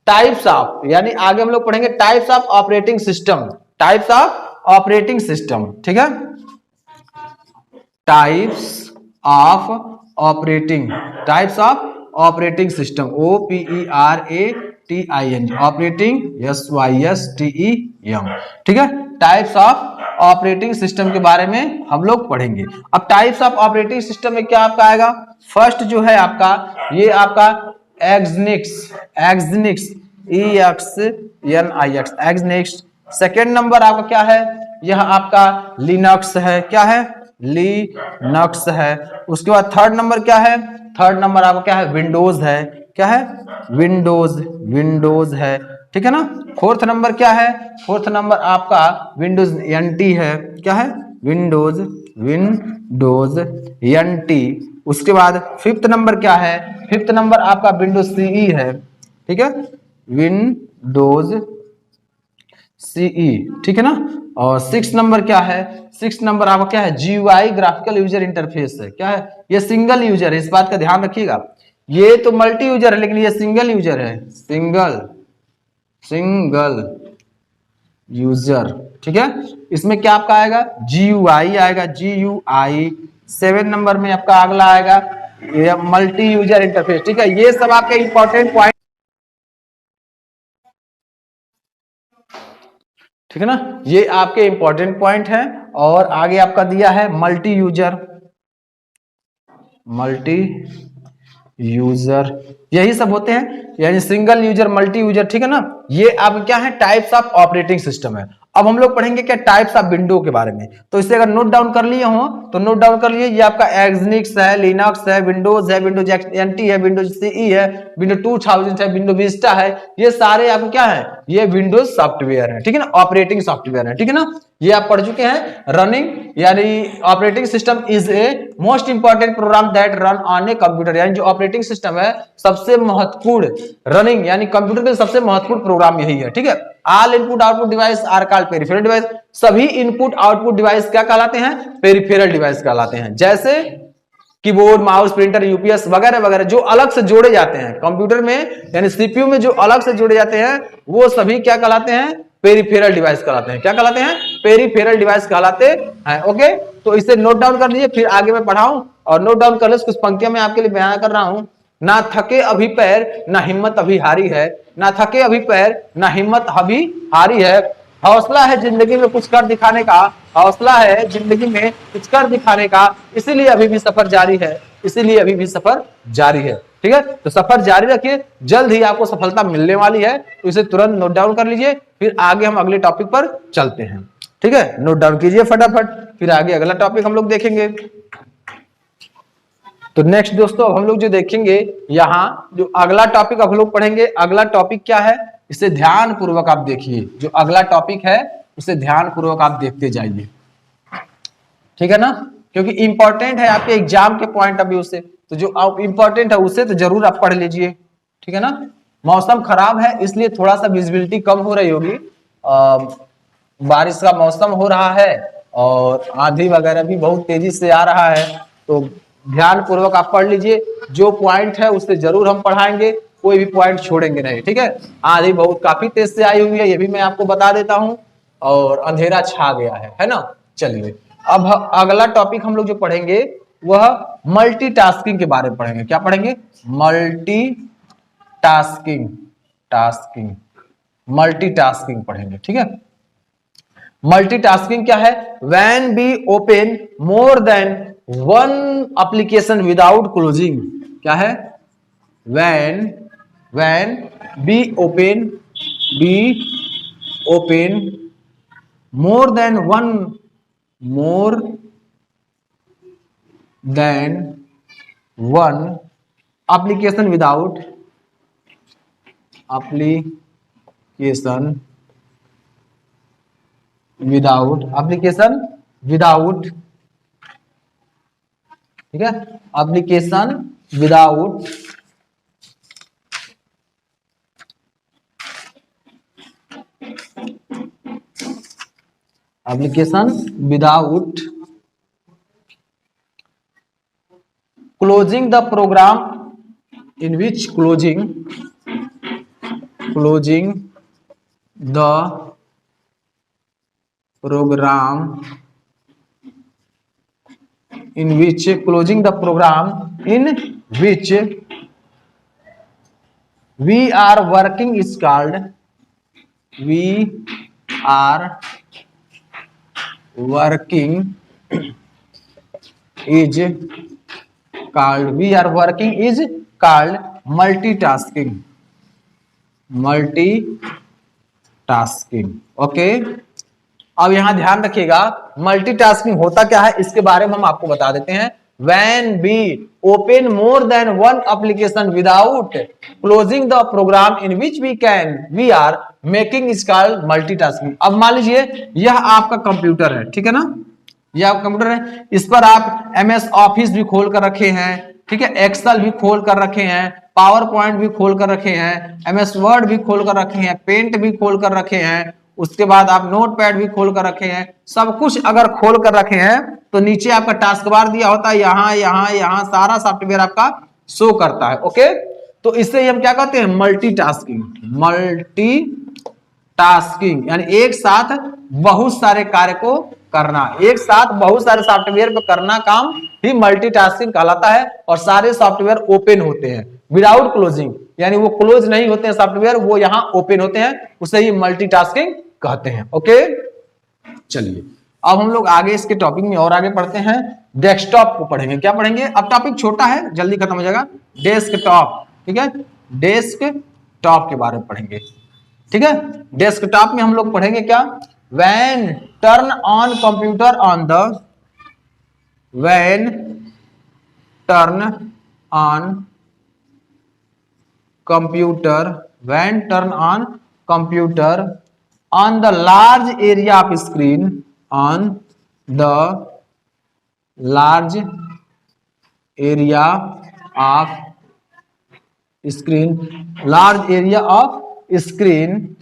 टाइप्स ऑफ, यानी आगे हम लोग पढ़ेंगे types of operating system, types of operating system, ठीक है। Types of operating system, OPERATING, operating SYSTEM, ठीक है। टाइप्स ऑफ ऑपरेटिंग सिस्टम के बारे में हम लोग पढ़ेंगे। अब टाइप्स ऑफ ऑपरेटिंग सिस्टम में क्या आपका आएगा, फर्स्ट जो है आपका, ये आपका एक्सनिक्स एक्सनिक्स। सेकेंड नंबर आपका क्या है, यह आपका लिनक्स है। क्या है, लिनक्स है। उसके बाद थर्ड नंबर क्या है, थर्ड नंबर आपका क्या है, विंडोज है। क्या है, विंडोज है, ठीक है ना। फोर्थ नंबर क्या है, फोर्थ नंबर आपका विंडोज NT है। क्या है, विंडोज NT। उसके बाद फिफ्थ नंबर क्या है, फिफ्थ नंबर आपका विंडोज CE है, ठीक है, विंडोज CE, ठीक है ना। और सिक्स नंबर क्या है, सिक्स नंबर आपका क्या है, GUI, ग्राफिकल यूजर इंटरफेस है। क्या है, ये सिंगल यूजर है, इस बात का ध्यान रखिएगा। ये तो मल्टी यूजर है, लेकिन ये सिंगल यूजर है, सिंगल यूजर, ठीक है। इसमें क्या आपका आएगा, GUI आएगा, GUI। 7 नंबर में आपका अगला आएगा ये मल्टी यूजर इंटरफेस, ठीक है। ये सब आपके इंपॉर्टेंट पॉइंट, ठीक है ना, ये आपके इंपॉर्टेंट पॉइंट है। और आगे आपका दिया है मल्टी यूजर, यही सब होते हैं, यानी सिंगल यूजर, मल्टी यूजर, ठीक है ना। ये आप क्या है, टाइप्स ऑफ ऑपरेटिंग सिस्टम है। अब हम लोग पढ़ेंगे क्या, टाइप्स ऑफ विंडो के बारे में। तो इसे अगर नोट डाउन कर लिए हो तो नोट डाउन कर लिए, ये आपका एक्सनिक्स है, लिनक्स है, विंडोज है, विंडोज NT है, विंडोज CE है, विंडोज 2000 है, विंडोज विस्टा है। ये सारे आपको क्या है, ये विंडोज सॉफ्टवेयर है, ठीक है ना, ऑपरेटिंग सॉफ्टवेयर है, ठीक है ना। ये आप पढ़ चुके हैं। रनिंग, यानी operating system is a most important program that run on a computer, यानी जो ऑपरेटिंग सिस्टम है सबसे महत्वपूर्ण, रनिंग यानी कंप्यूटर के सबसे महत्वपूर्ण प्रोग्राम यही है, ठीक है। All input output device are called peripheral device. सभी इनपुट आउटपुट डिवाइस क्या कहलाते हैं, पेरिफेरल डिवाइस कहलाते हैं। जैसे कीबोर्ड, माउस, प्रिंटर, UPS वगैरह वगैरह जो अलग से जोड़े जाते हैं कंप्यूटर में, यानी CPU में जो अलग से जोड़े जाते हैं, वो सभी क्या कहलाते हैं, पेरिफेरल डिवाइस कहलाते हैं। क्या कहलाते हैं? पेरिफेरल डिवाइस कहलाते हैं। ओके, तो इसे नोट डाउन कर लीजिए, फिर आगे मैं पढ़ाऊं और नोट डाउन कर ले, कुछ पंक्तियां मैं आपके लिए बयान कर रहा हूं। ना थके अभी पैर, ना हिम्मत अभी हारी है। ना थके अभी पैर, ना हिम्मत अभी हारी है। हौसला है जिंदगी में कुछ कर दिखाने का, हौसला है जिंदगी में कुछ कर दिखाने का, इसीलिए अभी भी सफर जारी है, इसीलिए अभी भी सफर जारी है। ठीक है, तो सफर जारी रखिए, जल्द ही आपको सफलता मिलने वाली है, तो इसे तुरंत नोट डाउन कर लीजिए, फिर आगे हम अगले टॉपिक पर चलते हैं। ठीक है, नोट डाउन कीजिए फटाफट, फिर आगे अगला टॉपिक हम लोग देखेंगे। तो नेक्स्ट दोस्तों अब हम लोग जो देखेंगे, यहाँ जो अगला टॉपिक अब हम लोग पढ़ेंगे, अगला टॉपिक क्या है इसे ध्यान पूर्वक आप देखिए। जो अगला टॉपिक है उसे ध्यान पूर्वक आप देखते जाइए। ठीक है ना, क्योंकि इंपॉर्टेंट है आपके एग्जाम के पॉइंट ऑफ व्यू से, तो जो इंपॉर्टेंट है उसे तो जरूर आप पढ़ लीजिए। ठीक है ना, मौसम खराब है इसलिए थोड़ा सा विजिबिलिटी कम हो रही होगी, बारिश का मौसम हो रहा है और आंधी वगैरह भी बहुत तेजी से आ रहा है, तो ध्यान पूर्वक आप पढ़ लीजिए। जो पॉइंट है उससे जरूर हम पढ़ाएंगे, कोई भी पॉइंट छोड़ेंगे नहीं। ठीक है, आंधी बहुत काफी तेज से आई हुई है, ये भी मैं आपको बता देता हूं, और अंधेरा छा गया है ना। चलिए अब अगला टॉपिक हम लोग जो पढ़ेंगे वह मल्टीटास्किंग के बारे में पढ़ेंगे। क्या पढ़ेंगे? मल्टीटास्किंग, टास्किंग, मल्टीटास्किंग पढ़ेंगे। ठीक है, मल्टीटास्किंग क्या है? When be open more than one application without closing. क्या है? When be open more than one application without ठीक है, application without closing the program in which closing the program in which we are working is called multitasking। Okay, अब यहां ध्यान रखिएगा, multitasking होता क्या है इसके बारे में हम आपको बता देते हैं। When we open more than one application without closing the program in which we are making is called multitasking। अब मान लीजिए यह आपका कंप्यूटर है, ठीक है ना, यह आपका कंप्यूटर है, इस पर आप MS ऑफिस भी खोल कर रखे हैं, ठीक है, एक्सेल भी खोल कर रखे हैं, पावर पॉइंट भी खोल कर रखे हैं, MS वर्ड भी खोल कर रखे हैं, पेंट भी खोल कर रखे हैं, उसके बाद आप नोटपैड भी खोल कर रखे हैं। सब कुछ अगर खोल कर रखे हैं तो नीचे आपका टास्क बार दिया होता है, यहाँ सारा सॉफ्टवेयर आपका शो करता है। ओके, तो इससे हम क्या कहते हैं? मल्टीटास्किंग यानी एक साथ बहुत सारे कार्य को करना, एक साथ बहुत सारे सॉफ्टवेयर पे करना काम ही मल्टीटास्किंग कहलाता है। और सारे सॉफ्टवेयर ओपन होते हैं विदाउट क्लोजिंग, यानी वो क्लोज नहीं होते हैं सॉफ्टवेयर, वो यहाँ ओपन होते हैं, उसे ही मल्टीटास्किंग कहते हैं। ओके, चलिए अब हम लोग आगे इसके टॉपिक में और आगे पढ़ते हैं, डेस्कटॉप को पढ़ेंगे। क्या पढ़ेंगे? अब टॉपिक छोटा है, जल्दी खत्म हो जाएगा। डेस्कटॉप, ठीक है, डेस्कटॉप के बारे में पढ़ेंगे। ठीक है, डेस्कटॉप में हम लोग पढ़ेंगे क्या? when turn on computer on the large area of screen, large area of screen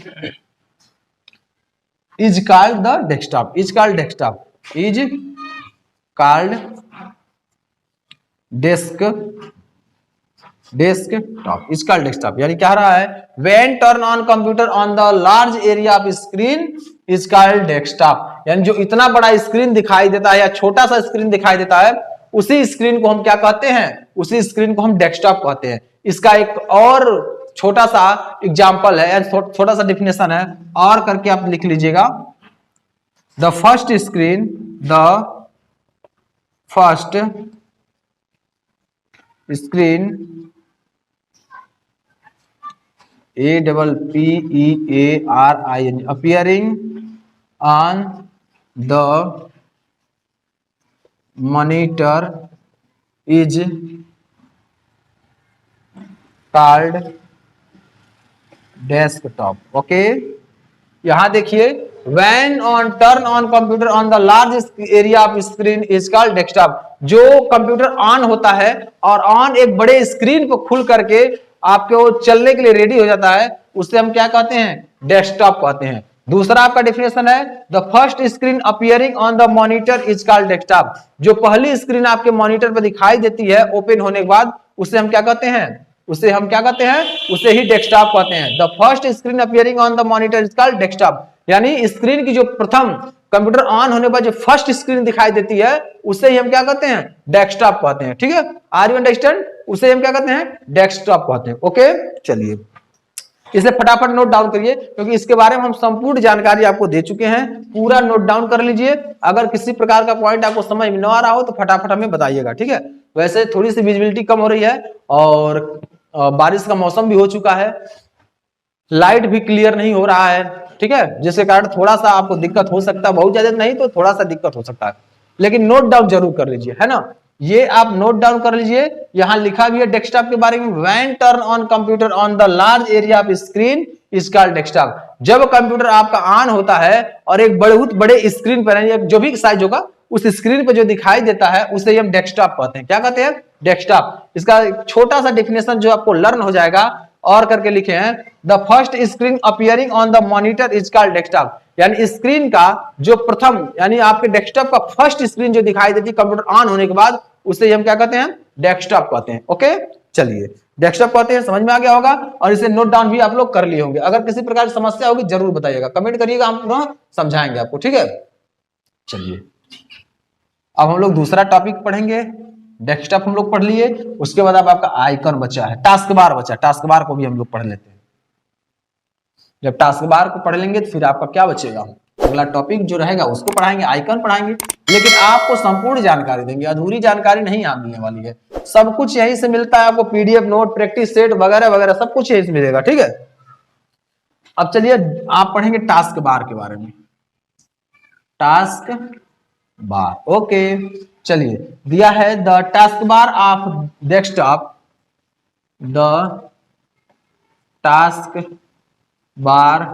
is called the desktop, is called desktop। Desktop is called desktop. यानी क्या रहा है, when turn on computer on the large area of screen is called desktop. यानी जो इतना बड़ा screen दिखाई देता है या छोटा सा स्क्रीन दिखाई देता है, उसी स्क्रीन को हम क्या कहते हैं, उसी स्क्रीन को हम डेस्कटॉप कहते हैं। इसका एक और छोटा सा एग्जांपल है, छोटा सा डिफिनेशन है, और करके आप लिख लीजिएगा। The first screen, the first screen, APPEARING, appearing on the monitor is called desktop। Okay, यहां देखिए, when on turn on computer on the large area of screen is called desktop। जो कंप्यूटर ऑन होता है और on एक बड़े screen को खुल करके आपके वो चलने के लिए रेडी हो जाता है, उसे हम क्या कहते हैं, डेस्कटॉप कहते हैं। दूसरा आपका डिफिनेशन है, the first screen appearing on the monitor is called desktop. जो पहली स्क्रीन आपके मॉनिटर पर दिखाई देती है ओपन होने के बाद, उसे हम क्या कहते हैं, उसे हम क्या कहते हैं, उसे ही डेस्कटॉप कहते हैं। The first screen appearing on the monitor is called desktop. यानी स्क्रीन की जो प्रथम कंप्यूटर ऑन होने पर जो फर्स्ट स्क्रीन दिखाई देती है, उसे ही हम क्या कहते हैं, डेस्कटॉप कहते हैं। ठीक है, आर यू अंडरस्टैंड? उसे हम क्या कहते हैं, डेस्कटॉप कहते हैं। ओके, चलिए इसे फटाफट नोट डाउन करिए, क्योंकि इसके बारे में हम संपूर्ण जानकारी आपको दे चुके हैं। पूरा नोट डाउन कर लीजिए। अगर किसी प्रकार का पॉइंट आपको समझ में न आ रहा हो तो फटाफट हमें बताइएगा। ठीक है, वैसे थोड़ी सी विजिबिलिटी कम हो रही है और बारिश का मौसम भी हो चुका है, लाइट भी क्लियर नहीं हो रहा है। ठीक है, जिसके कारण थोड़ा सा आपको दिक्कत हो सकता है, बहुत ज्यादा नहीं तो थोड़ा सा दिक्कत हो सकता है, लेकिन नोट डाउन जरूर कर लीजिए, है ना। ये आप नोट डाउन कर लीजिए। यहां लिखा भी है डेस्कटॉप के बारे में, when turn on computer on the large area of screen is called desktop. जब कंप्यूटर आपका ऑन होता है और एक बहुत बड़े स्क्रीन पर, जो भी साइज होगा उस स्क्रीन पर जो दिखाई देता है, उसे हम डेस्कटॉप कहते हैं। क्या कहते हैं, डेस्कटॉप। इसका एक छोटा सा डिफिनेशन जो आपको लर्न हो जाएगा, और करके लिखे हैं, the first screen appearing on the monitor is called desktop. यानी स्क्रीन का जो प्रथम, यानी आपके डेस्कटॉप का फर्स्ट स्क्रीन जो दिखाई देती है कंप्यूटर ऑन होने के बाद, उसे हम क्या कहते हैं, डेस्कटॉप कहते हैं। ओके, चलिए डेस्कटॉप कहते हैं, समझ में आ गया होगा, और इसे नोट डाउन भी आप लोग कर लिए होंगे। अगर किसी प्रकार की समस्या होगी जरूर बताइएगा, कमेंट करिएगा, हम समझाएंगे आपको। ठीक है, चलिए अब हम लोग दूसरा टॉपिक पढ़ेंगे। डेस्कटॉप हम लोग पढ़ लिए, उसके बाद अब आपका आइकन बचा है, टास्क बार बचा। टास्क बार को भी हम लोग पढ़ लेते हैं। जब टास्क बार को पढ़ लेंगे तो फिर आपका क्या बचेगा, अगला टॉपिक जो रहेगा उसको पढ़ाएंगे, आइकन पढ़ाएंगे। लेकिन आपको संपूर्ण जानकारी देंगे, अधूरी जानकारी नहीं आप मिलने वाली है। सब कुछ यहीं से मिलता है आपको, पीडीएफ, नोट, प्रैक्टिस सेट वगैरह वगैरह सब कुछ यहीं से मिलेगा। ठीक है, अब चलिए आप पढ़ेंगे टास्क बार के बारे में। टास्क बार, ओके, चलिए दिया है, the task bar of desktop, the task bar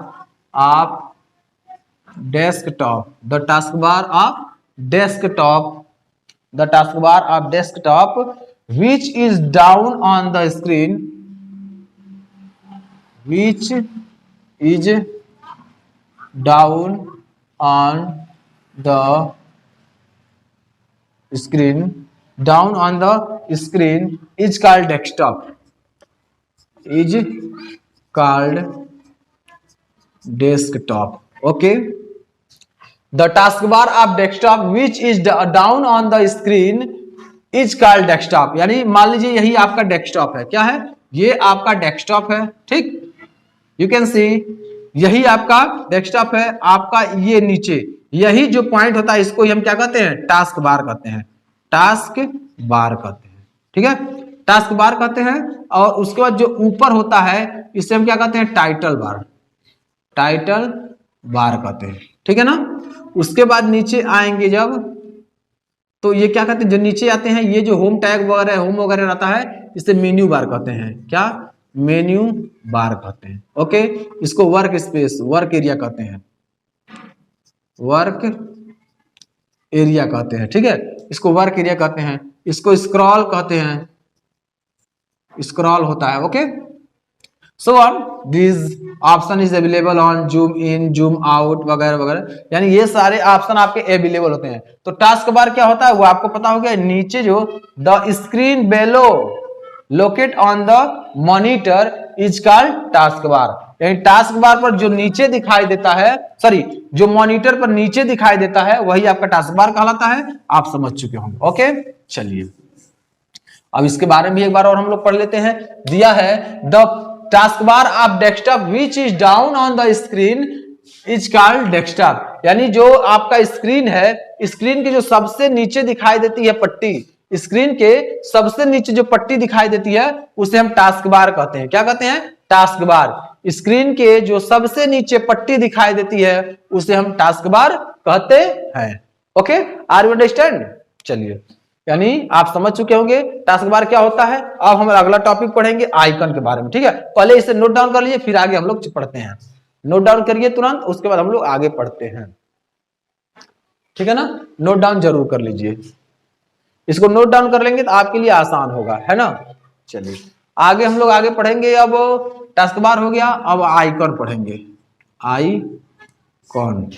of desktop, the task bar of desktop, the task bar of desktop which is down on the screen, which is down on the screen, down on the screen is called desktop, is called desktop. Okay, the taskbar of desktop which is down on the screen is called desktop। यानी मान लीजिए यही आपका desktop है। क्या है, ये आपका डेस्कटॉप है। ठीक, यू कैन सी, यही आपका डेस्कटॉप है। आपका ये नीचे यही जो पॉइंट होता है, इसको हम क्या कहते हैं, टास्क बार कहते हैं। टास्क बार कहते हैं। ठीक है, टास्क बार कहते हैं। और उसके बाद जो ऊपर होता है, इसे हम क्या कहते हैं, टाइटल बार, टाइटल बार कहते हैं। ठीक है ना। उसके बाद नीचे आएंगे जब, तो ये क्या कहते हैं, जो नीचे आते हैं, ये जो होम टैग वगैरह, होम वगैरह रहता है, इसे मेन्यू बार कहते हैं। क्या, मेन्यू बार कहते हैं। ओके, इसको वर्क स्पेस, वर्क एरिया कहते हैं, वर्क एरिया कहते हैं। ठीक है, इसको वर्क एरिया कहते हैं। इसको स्क्रॉल कहते हैं, स्क्रॉल होता है। Okay, so on this option is available on zoom in, zoom out वगैरह वगैरह, यानी ये सारे ऑप्शन आपके अवेलेबल होते हैं। तो टास्क बार क्या होता है वो आपको पता हो गया। नीचे जो the screen below, locate on the monitor is called task bar. यानी टास्क बार पर जो नीचे दिखाई देता है, सॉरी जो मॉनिटर पर नीचे दिखाई देता है वही आपका टास्क बार कहलाता है। आप समझ चुके होंगे। ओके, चलिए अब इसके बारे में भी एक बार और हम लोग पढ़ लेते हैं। दिया है the task bar of desktop which is down on the screen is called desktop. यानी जो आपका स्क्रीन है, स्क्रीन की जो सबसे नीचे दिखाई देती है पट्टी, स्क्रीन के सबसे नीचे जो पट्टी दिखाई देती है उसे हम टास्क बार कहते हैं। क्या कहते हैं? Task bar. स्क्रीन के जो सबसे नीचे पट्टी दिखाई देती है उसे हम टास्क बार कहते हैं। Okay, are you understand? चलिए, यानी आप समझ चुके होंगे टास्क बार क्या होता है। अब हम अगला टॉपिक पढ़ेंगे आइकन के बारे में। ठीक है, पहले इसे नोट डाउन कर लीजिए, फिर आगे हम लोग पढ़ते हैं। नोट डाउन करिए तुरंत, उसके बाद हम लोग आगे पढ़ते हैं। ठीक है ना, नोट डाउन जरूर कर लीजिए। इसको नोट डाउन कर लेंगे तो आपके लिए आसान होगा, है ना। चलिए आगे हम लोग आगे पढ़ेंगे। अब टास्क बार हो गया, अब आइकन पढ़ेंगे। आइकन,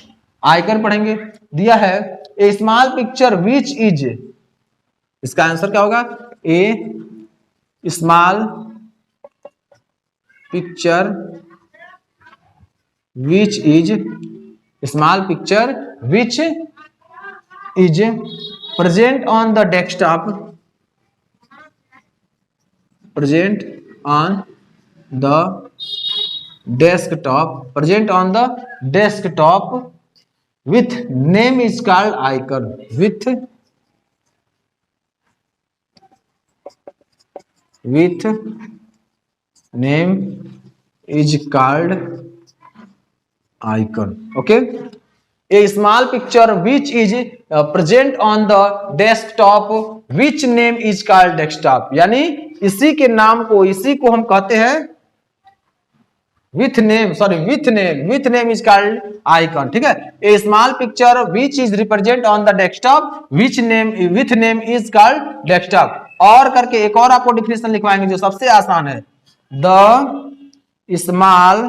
आइकन पढ़ेंगे। दिया है a small picture which is, इसका आंसर क्या होगा? A small picture which is, small picture which is present on the desktop, present on the desktop, present on the desktop with name is called icon, with name is called icon. Okay, a small picture which is present on the desktop which name is called desktop। यानी इसी के नाम को, इसी को हम कहते हैं with name, sorry with name is called icon। ठीक है, a small picture which is represent on the desktop which name with name is called desktop। और करके एक और आपको डिफिनेशन लिखवाएंगे जो सबसे आसान है। the small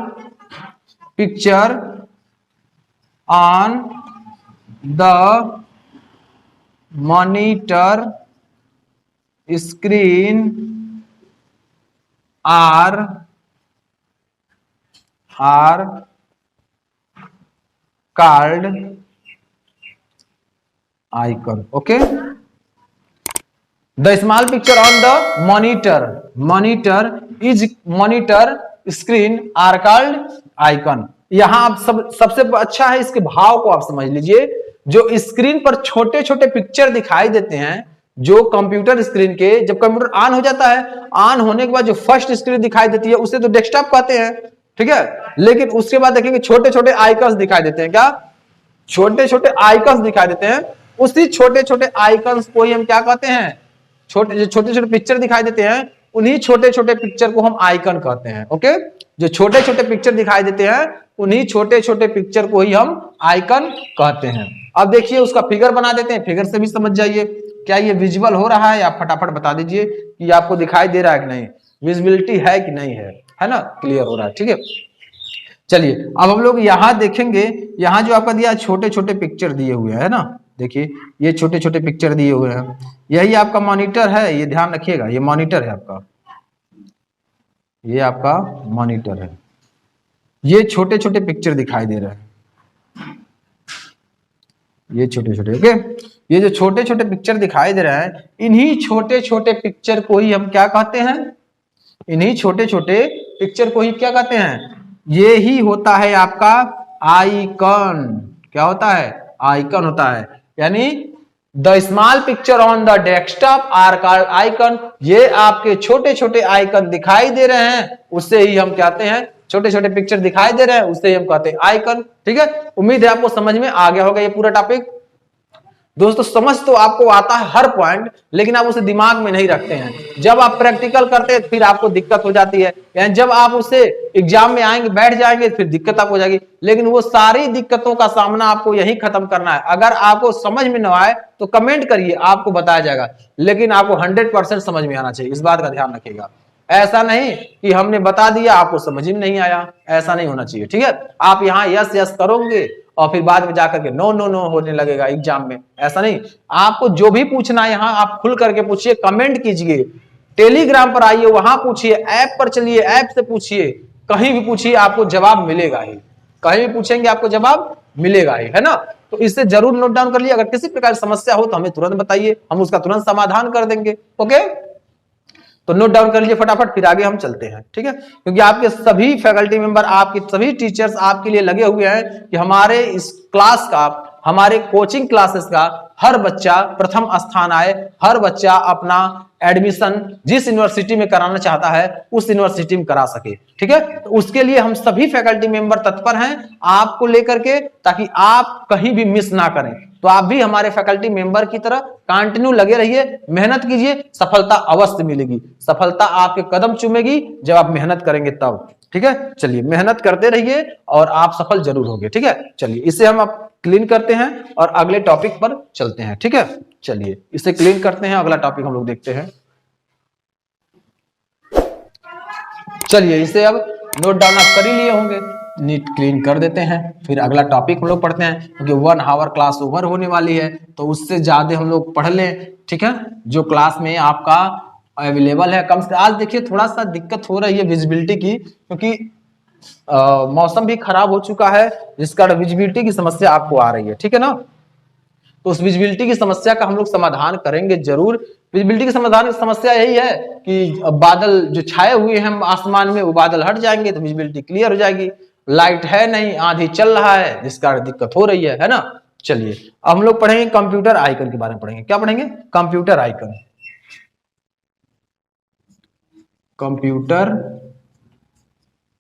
picture on the monitor screen are called icon। okay, the small picture on the monitor screen are called icon। यहां आप सबसे अच्छा है इसके भाव को आप समझ लीजिए। जो स्क्रीन पर छोटे छोटे पिक्चर दिखाई देते हैं, जो कंप्यूटर स्क्रीन के, जब कंप्यूटर ऑन हो जाता है, ऑन होने के बाद जो फर्स्ट स्क्रीन दिखाई देती है उसे तो डेस्कटॉप कहते हैं। ठीक है, लेकिन उसके बाद देखेंगे छोटे छोटे आइकन्स दिखाई देते हैं। क्या? छोटे छोटे आइकन्स दिखाई देते हैं। उसी छोटे छोटे आइकन्स को ही हम क्या कहते हैं? छोटे छोटे पिक्चर दिखाई देते हैं, उन्हीं छोटे छोटे पिक्चर को हम आइकन कहते हैं। ओके, जो छोटे छोटे पिक्चर दिखाई देते हैं उन्हीं छोटे छोटे पिक्चर को ही हम आइकन कहते हैं। अब देखिए उसका फिगर बना देते हैं, फिगर से भी समझ जाइए। क्या ये विजुअल हो रहा है? आप फटाफट बता दीजिए कि आपको दिखाई दे रहा है कि नहीं, विजिबिलिटी है कि नहीं है ना, क्लियर हो रहा है। ठीक है, चलिए अब हम लोग यहाँ देखेंगे। यहाँ जो आपका दिया छोटे छोटे पिक्चर दिए हुए है ना, देखिए ये छोटे छोटे पिक्चर दिए हुए हैं, यही आपका मॉनिटर है। ये ध्यान रखिएगा, ये मॉनिटर है आपका, ये आपका मॉनिटर है। ये छोटे छोटे पिक्चर दिखाई दे रहे हैं, ये छोटे छोटे। ओके, ये जो छोटे छोटे पिक्चर दिखाई दे रहे हैं, इन्हीं छोटे छोटे पिक्चर को ही हम क्या कहते हैं? इन्हीं छोटे छोटे पिक्चर को ही क्या कहते हैं? ये ही होता है आपका आइकन। क्या होता है? आइकन होता है। यानी the small picture on the desktop are called icon. ये आपके छोटे छोटे आइकन दिखाई दे रहे हैं, उससे ही हम कहते हैं, छोटे छोटे पिक्चर दिखाई दे रहे हैं उससे ही हम कहते हैं आइकन। ठीक है, उम्मीद है आपको समझ में आ गया होगा ये पूरा टॉपिक। दोस्तों समझ तो आपको आता है हर पॉइंट, लेकिन आप उसे दिमाग में नहीं रखते हैं। जब आप प्रैक्टिकल करते हैं फिर आपको दिक्कत हो जाती है। यानी जब आप उसे एग्जाम में आएंगे, बैठ जाएंगे, फिर दिक्कत आपको हो जाएगी। लेकिन वो सारी दिक्कतों का सामना आपको यही खत्म करना है। अगर आपको समझ में न आए तो कमेंट करिए, आपको बताया जाएगा। लेकिन आपको 100% समझ में आना चाहिए, इस बात का ध्यान रखिएगा। ऐसा नहीं कि हमने बता दिया आपको समझ में नहीं आया, ऐसा नहीं होना चाहिए। ठीक है, आप यहाँ यस यस करोगे और फिर बाद में जाकर के नो नो नो होने लगेगा एग्जाम में। ऐसा नहीं, आपको जो भी पूछना है यहाँ आप खुल करके पूछिए, कमेंट कीजिए, टेलीग्राम पर आइए, वहां पूछिए, ऐप पर चलिए, ऐप से पूछिए, कहीं भी पूछिए, आपको जवाब मिलेगा ही। कहीं भी पूछेंगे आपको जवाब मिलेगा ही, है ना। तो इससे जरूर नोट डाउन कर लिया। अगर किसी प्रकार की समस्या हो तो हमें तुरंत बताइए, हम उसका तुरंत समाधान कर देंगे। ओके, तो नोट डाउन कर लीजिए फटाफट, फिर आगे हम चलते हैं, ठीक है। क्योंकि आपके सभी फैकल्टी मेंबर, आपके सभी टीचर्स आपके लिए लगे हुए हैं कि हमारे इस क्लास का, हमारे कोचिंग क्लासेस का हर बच्चा प्रथम स्थान आए, हर बच्चा अपना एडमिशन जिस यूनिवर्सिटी में कराना चाहता है उस यूनिवर्सिटी में करा सके, ठीक है। तो उसके लिए हम सभी फैकल्टी मेंबर तत्पर हैं आपको लेकर के, ताकि आप कहीं भी मिस ना करें। तो आप भी हमारे फैकल्टी मेंबर की तरह कंटिन्यू लगे रहिए, मेहनत कीजिए, सफलता अवश्य मिलेगी। सफलता आपके कदम चूमेगी जब आप मेहनत करेंगे तब, ठीक है। चलिए मेहनत करते रहिए और आप सफल जरूर होंगे, ठीक है। चलिए इसे हम अब क्लीन करते हैं और अगले टॉपिक पर चलते हैं, ठीक है। चलिए इसे क्लीन करते हैं, अगला टॉपिक हम लोग देखते हैं। चलिए इसे अब नोट डाउन आप कर ही लिए होंगे, नीट क्लीन कर देते हैं, फिर अगला टॉपिक हम लोग पढ़ते हैं। क्योंकि 1 आवर क्लास ओवर होने वाली है, तो उससे ज्यादा हम लोग पढ़ लें, ठीक है। जो क्लास में आपका अवेलेबल है, कम से आज देखिए थोड़ा सा दिक्कत हो रही है विजिबिलिटी की, क्योंकि मौसम भी खराब हो चुका है, जिसका विजिबिलिटी की समस्या आपको आ रही है, ठीक है ना। तो उस विजिबिलिटी की समस्या का हम लोग समाधान करेंगे जरूर। विजिबिलिटी की समाधान की समस्या यही है कि बादल जो छाए हुए हैं आसमान में, वो बादल हट जाएंगे तो विजिबिलिटी क्लियर हो जाएगी। लाइट है नहीं, आंधी चल रहा है, जिसका दिक्कत हो रही है ना। चलिए अब हम लोग पढ़ेंगे कंप्यूटर आइकन के बारे में पढ़ेंगे। क्या पढ़ेंगे? Computer icon. कंप्यूटर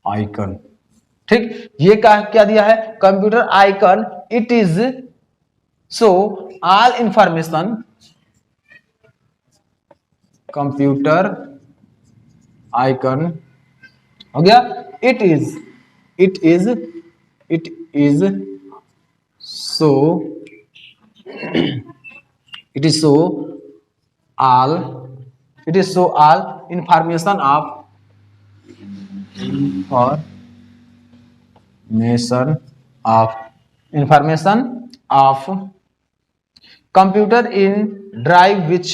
आइकन, ठीक। ये क्या दिया है? Computer icon, it is so all information, computer icon हो गया। It is so all information of computer in drive which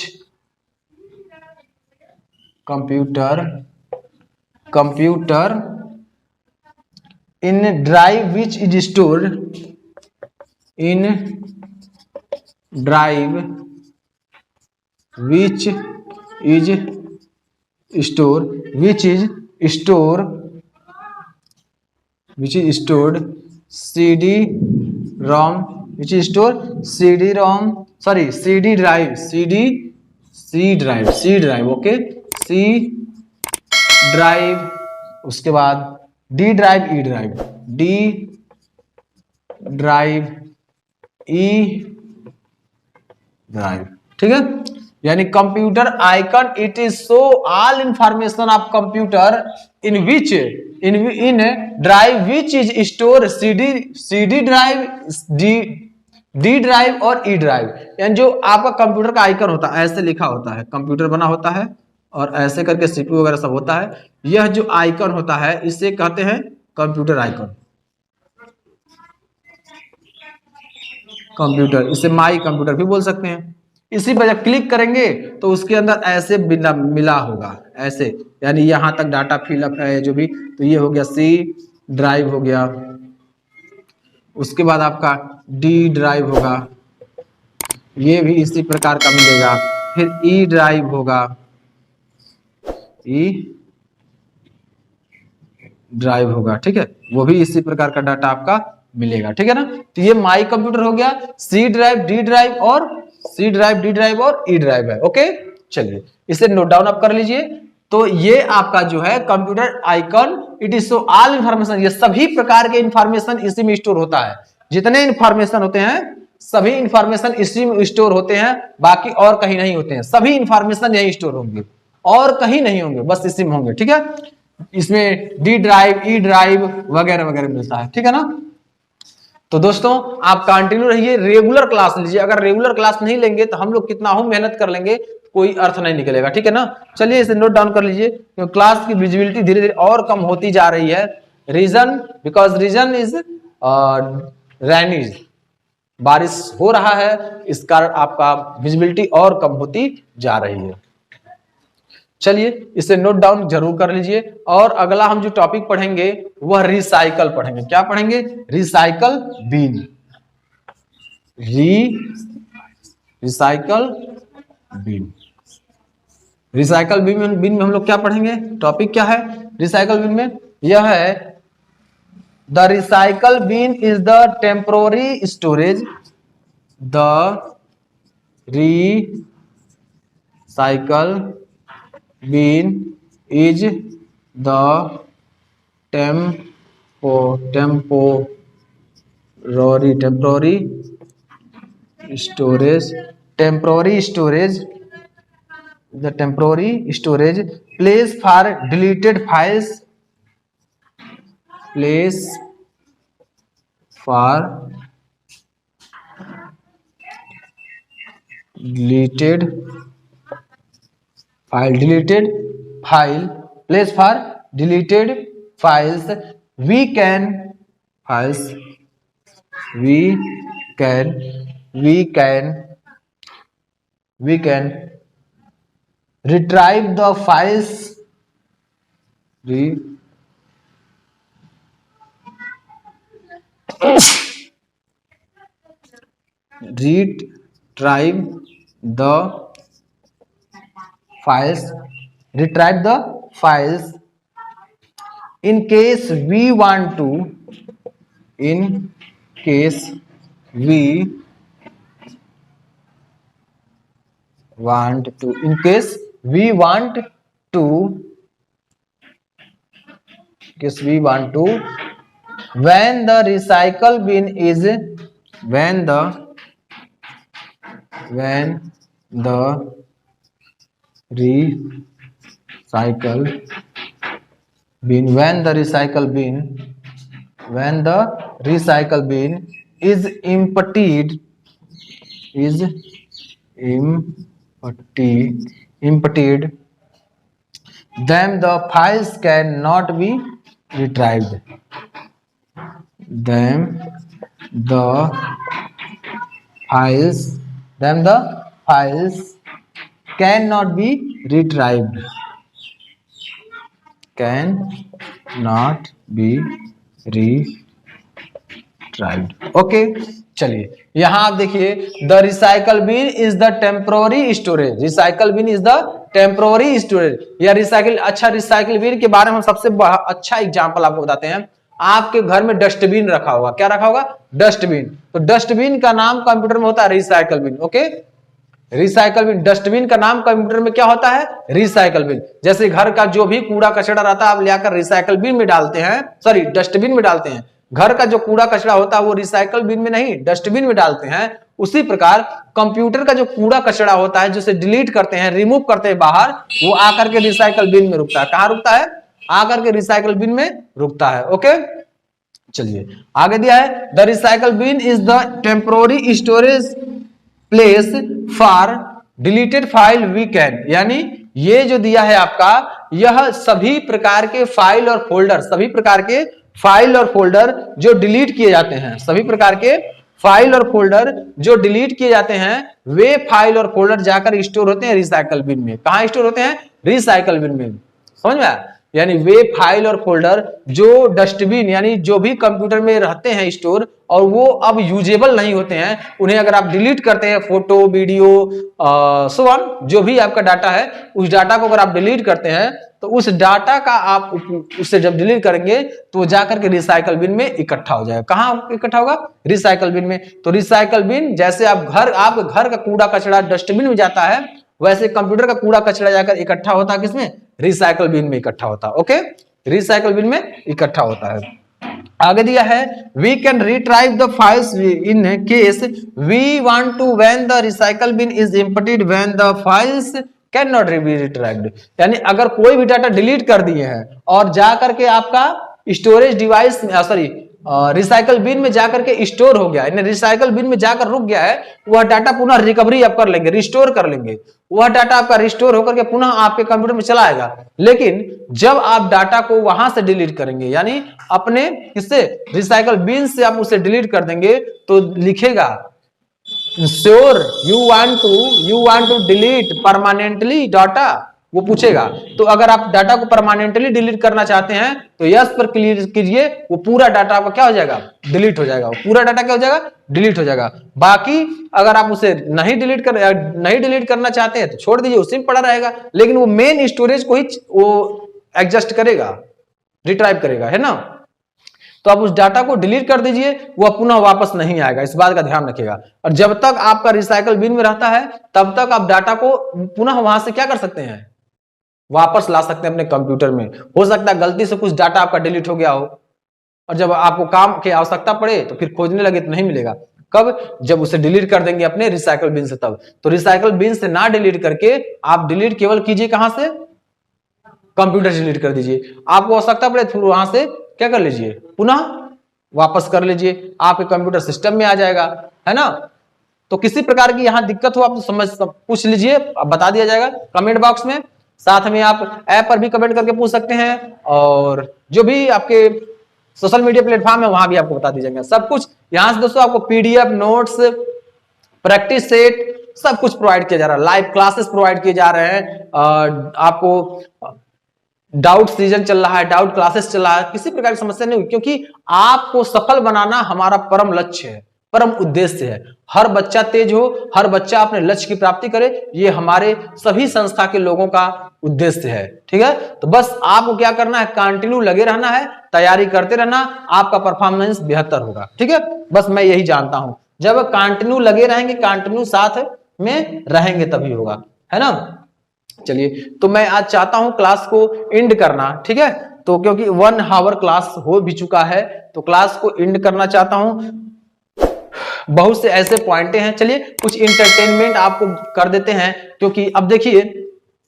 computer in drive which is stored in drive which is stored CD-ROM, which is stored CD-ROM, sorry CD drive, okay, C drive, उसके बाद D drive, E drive, D drive, E drive, ठीक है। यानी computer icon, it is so all information of computer in drive which is store CD drive, D drive और E drive. यानी जो आपका computer का आइकन होता है, ऐसे लिखा होता है, कंप्यूटर बना होता है और ऐसे करके CPU वगैरह सब होता है। यह जो आइकन होता है इसे कहते हैं कंप्यूटर आइकन, कंप्यूटर, इसे माई कंप्यूटर भी बोल सकते हैं। इसी पर जब क्लिक करेंगे तो उसके अंदर ऐसे मिला होगा, ऐसे, यानी यहां तक डाटा फिलअप है जो भी। तो ये हो गया C ड्राइव हो गया, उसके बाद आपका D ड्राइव होगा, ये भी इसी प्रकार का मिलेगा। फिर E ड्राइव होगा, E ड्राइव होगा, ठीक है, वो भी इसी प्रकार का डाटा आपका मिलेगा, ठीक है ना। तो ये माई कंप्यूटर हो गया, C ड्राइव, D ड्राइव और D ड्राइव और E ड्राइव है, ओके। चलिए इसे नोट डाउन आप कर लीजिए। तो ये आपका जो है computer icon, it is so all information, ये सभी प्रकार के इंफॉर्मेशन इसी में स्टोर होता है। जितने इंफॉर्मेशन होते हैं सभी इंफॉर्मेशन इसी में स्टोर होते हैं, बाकी और कहीं नहीं होते हैं। सभी इंफॉर्मेशन यही स्टोर होंगे और कहीं नहीं होंगे, बस इसी में होंगे, ठीक है। इसमें D ड्राइव, E ड्राइव वगैरह वगैरह मिलता है, ठीक है ना। तो दोस्तों आप कंटिन्यू रहिए, रेगुलर क्लास लीजिए। अगर रेगुलर क्लास नहीं लेंगे तो हम लोग कितना हो मेहनत कर लेंगे, कोई अर्थ नहीं निकलेगा, ठीक है ना। चलिए इसे नोट डाउन कर लीजिए। तो क्लास की विजिबिलिटी धीरे धीरे और कम होती जा रही है। Reason, because reason is rainy, बारिश हो रहा है, इस कारण आपका विजिबिलिटी और कम होती जा रही है। चलिए इसे नोट डाउन जरूर कर लीजिए। और अगला हम जो टॉपिक पढ़ेंगे वह रिसाइकल पढ़ेंगे। क्या पढ़ेंगे? Recycle bin. Recycle bin. Recycle bin में हम लोग क्या पढ़ेंगे? टॉपिक क्या है रिसाइकल बिन में? यह है the recycle bin is the temporary storage. The recycle bin is the temporary storage the temporary storage place for deleted files deleted files we can retrieve the files retrieve the files in case we want to when the recycle bin is emptied, then the files cannot be retrieved. Then the files cannot be retrieved. Okay चलिए यहां आप देखिए the recycle bin is the temporary storage. Recycle bin is the temporary storage या recycle. अच्छा recycle bin के बारे में हम सबसे अच्छा एग्जांपल आपको बताते हैं। आपके घर में डस्टबिन रखा होगा। क्या रखा होगा? डस्टबिन। तो डस्टबिन का नाम कंप्यूटर में होता है recycle bin. Okay recycle bin. Dustbin का नाम कंप्यूटर में क्या होता है? Recycle bin. जैसे घर का जो भी कूड़ा कचरा रहता है आप लेकर रिसाइकल बिन में डालते हैं, सॉरी डस्टबिन में डालते हैं। घर का जो कूड़ा कचरा होता है वो रिसाइकल बिन में नहीं डस्टबिन में डालते हैं। उसी प्रकार कंप्यूटर का जो कूड़ा कचरा होता है जिसे डिलीट करते हैं, रिमूव करते हैं बाहर, वो आकर के रिसाइकल बिन में रुकता है। कहां रुकता है? आकर के रिसाइकल बिन में रुकता है। ओके चलिए आगे दिया है the recycle bin is the temporary storage place for deleted file we can. यानी ये जो दिया है आपका, यह सभी प्रकार के फाइल और फोल्डर, सभी प्रकार के फाइल और फोल्डर जो डिलीट किए जाते हैं, सभी प्रकार के फाइल और फोल्डर जो डिलीट किए जाते हैं, वे फाइल और फोल्डर जाकर स्टोर होते हैं रिसाइकल बिन में। कहां स्टोर होते हैं? रिसाइकल बिन में। समझ में आया? यानी वे फाइल और फोल्डर जो डस्टबिन यानी जो भी कंप्यूटर में रहते हैं स्टोर और वो अब यूजेबल नहीं होते हैं, उन्हें अगर आप डिलीट करते हैं, फोटो वीडियो सो ऑन जो भी आपका डाटा है, उस डाटा को अगर आप डिलीट करते हैं तो उस डाटा का आप उससे जब डिलीट करेंगे तो जाकर के रिसाइकल बिन में इकट्ठा हो जाएगा। कहां इकट्ठा होगा? रिसाइकल बिन में। तो रिसाइकल बिन जैसे आपके घर का कूड़ा कचरा डस्टबिन में जाता है, वैसे कंप्यूटर का कूड़ा कचरा जाकर इकट्ठा होता है किसमें? रिसाइकल बिन में इकट्ठा होता है। ओके रिसाइकल बिन में इकट्ठा होता है। आगे दिया है we can retrieve the files in case we want to when the recycle bin is emptied when the files can not be retrieved. यानी अगर कोई भी डाटा डिलीट कर दिए हैं और जाकर के आपका storage device sorry recycle bin में जाकर के स्टोर हो गया, रिसाइकल बिन में जाकर रुक गया है, वह डाटा पुनः रिकवरी आप कर लेंगे, रिस्टोर कर लेंगे। वह डाटा आपका रिस्टोर होकर के पुनः आपके कंप्यूटर में चला आएगा। लेकिन जब आप डाटा को वहां से डिलीट करेंगे, यानी अपने किससे? रिसाइकल बिन से आप उसे डिलीट कर देंगे, तो लिखेगा sure you want to delete permanently data. वो पूछेगा। तो अगर आप डाटा को परमानेंटली डिलीट करना चाहते हैं तो यस पर क्लिक कीजिए, वो पूरा डाटा आपका क्या हो जाएगा, डिलीट हो जाएगा। वो पूरा डाटा क्या हो जाएगा, डिलीट हो जाएगा। बाकी अगर आप उसे नहीं डिलीट करना चाहते हैं तो छोड़ दीजिए, उसी में पड़ा रहेगा, लेकिन वो मेन स्टोरेज को ही वो एडजस्ट करेगा, रिट्राइव करेगा, है ना। तो आप उस डाटा को डिलीट कर दीजिए, वो पुनः वापस नहीं आएगा, इस बात का ध्यान रखिएगा। और जब तक आपका रिसाइकल बिन में रहता है तब तक आप डाटा को पुनः वहां से क्या कर सकते हैं, वापस ला सकते हैं अपने कंप्यूटर में। हो सकता है गलती से कुछ डाटा आपका डिलीट हो गया हो और जब आपको काम की आवश्यकता पड़े तो फिर खोजने लगे तो नहीं मिलेगा। कब, जब उसे डिलीट कर देंगे अपने रिसाइकल बिन से तब। तो रिसाइकल बिन से ना डिलीट करके आप डिलीट केवल कीजिए कहां से, कंप्यूटर से डिलीट कर दीजिए। आपको आवश्यकता पड़े तो वहां से क्या कर लीजिए, पुनः वापस कर लीजिए, आपके कंप्यूटर सिस्टम में आ जाएगा, है ना। तो किसी प्रकार की यहां दिक्कत हो आप समझ पूछ लीजिए, आप बता दिया जाएगा कमेंट बॉक्स में। साथ में आप ऐप पर भी कमेंट करके पूछ सकते हैं और जो भी आपके सोशल मीडिया प्लेटफॉर्म है वहां भी आपको बता दीजिएगा सब कुछ। यहां से दोस्तों आपको पीडीएफ, नोट्स, प्रैक्टिस सेट सब कुछ प्रोवाइड किया जा रहा है, लाइव क्लासेस प्रोवाइड किए जा रहे हैं। आपको डाउट सीजन चल रहा है, डाउट क्लासेस चल रहा है, किसी प्रकार की समस्या नहीं हुई, क्योंकि आपको सफल बनाना हमारा परम लक्ष्य है, परम उद्देश्य है। हर बच्चा तेज हो, हर बच्चा अपने लक्ष्य की प्राप्ति करे, ये हमारे सभी संस्था के लोगों का उद्देश्य है, ठीक है। तो बस आपको क्या करना है, कंटिन्यू लगे रहना है, तैयारी करते रहना, आपका परफॉर्मेंस बेहतर होगा, ठीक है। बस मैं यही जानता हूं, जब कंटिन्यू लगे रहेंगे, कंटिन्यू साथ में रहेंगे तभी होगा, है ना। चलिए, तो मैं आज चाहता हूं क्लास को एंड करना, ठीक है। तो क्योंकि 1 आवर क्लास हो भी चुका है तो क्लास को एंड करना चाहता हूं। बहुत से ऐसे पॉइंटें हैं, चलिए कुछ इंटरटेनमेंट आपको कर देते हैं, क्योंकि अब देखिए,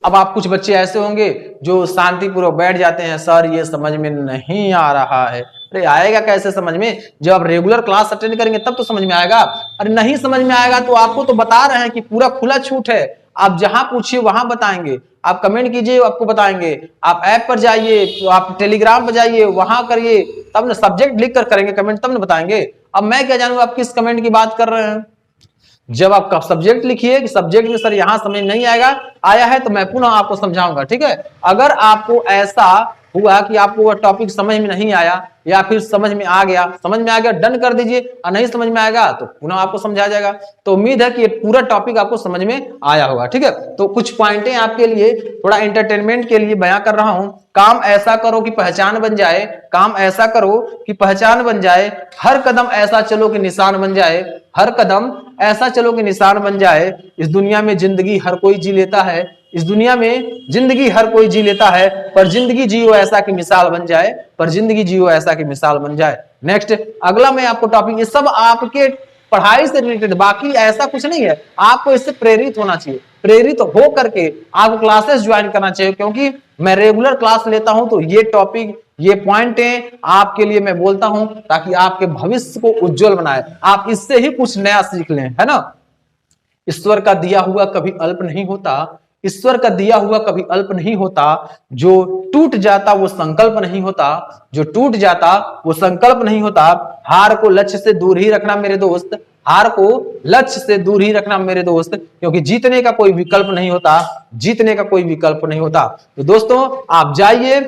अब आप कुछ बच्चे ऐसे होंगे जो शांतिपूर्वक बैठ जाते हैं, सर ये समझ में नहीं आ रहा है। अरे आएगा कैसे समझ में, जब आप रेगुलर क्लास अटेंड करेंगे तब तो समझ में आएगा। अरे नहीं समझ में आएगा तो आपको तो बता रहे हैं कि पूरा खुला छूट है, आप जहां पूछिए वहां बताएंगे, आप कमेंट कीजिए आपको बताएंगे, आप ऐप पर जाइए, तो आप टेलीग्राम पर जाइए, वहां करिए, तब ना सब्जेक्ट लिख कर करेंगे कमेंट, तब ना बताएंगे। अब मैं क्या जानूं आप किस कमेंट की बात कर रहे हैं। जब आप सब्जेक्ट लिखिए कि सब्जेक्ट में सर यहां समझ नहीं आया है तो मैं पुनः आपको समझाऊंगा, ठीक है। अगर आपको ऐसा हुआ कि आपको वह टॉपिक समझ में नहीं आया या फिर समझ में आ गया डन कर दीजिए, और नहीं समझ में आएगा तो पुनः आपको समझाया जाएगा। तो उम्मीद है कि ये पूरा टॉपिक आपको समझ में आया होगा, ठीक है। तो कुछ पॉइंटें आपके लिए थोड़ा एंटरटेनमेंट के लिए बयां कर रहा हूं। काम ऐसा करो कि पहचान बन जाए, काम ऐसा करो कि पहचान बन जाए, हर कदम ऐसा चलो कि निशान बन जाए, हर कदम ऐसा चलो कि निशान बन जाए। इस दुनिया में जिंदगी हर कोई जी लेता है, इस दुनिया में जिंदगी हर कोई जी लेता है, पर जिंदगी जियो ऐसा कि मिसाल बन जाए, पर जिंदगी जियो ऐसा कि मिसाल बन जाए। नेक्स्ट, अगला मैं आपको टॉपिक, ये सब आपके पढ़ाई से रिलेटेड, बाकी ऐसा कुछ नहीं है। आपको इससे प्रेरित होना चाहिए, प्रेरित हो करके आपको क्लासेस ज्वाइन करना चाहिए, क्योंकि मैं रेगुलर क्लास लेता हूं तो ये टॉपिक, ये पॉइंटें आपके लिए मैं बोलता हूं ताकि आपके भविष्य को उज्जवल बनाए, आप इससे ही कुछ नया सीख लें, है ना। ईश्वर का दिया हुआ कभी अल्प नहीं होता, ईश्वर का दिया हुआ कभी अल्प नहीं होता, जो टूट जाता वो संकल्प नहीं होता, जो टूट जाता वो संकल्प नहीं होता। हार को लक्ष्य से दूर ही रखना मेरे दोस्त, हार को लक्ष्य से दूर ही रखना मेरे दोस्त, क्योंकि जीतने का कोई विकल्प नहीं होता, जीतने का कोई विकल्प नहीं होता। तो दोस्तों आप जाइए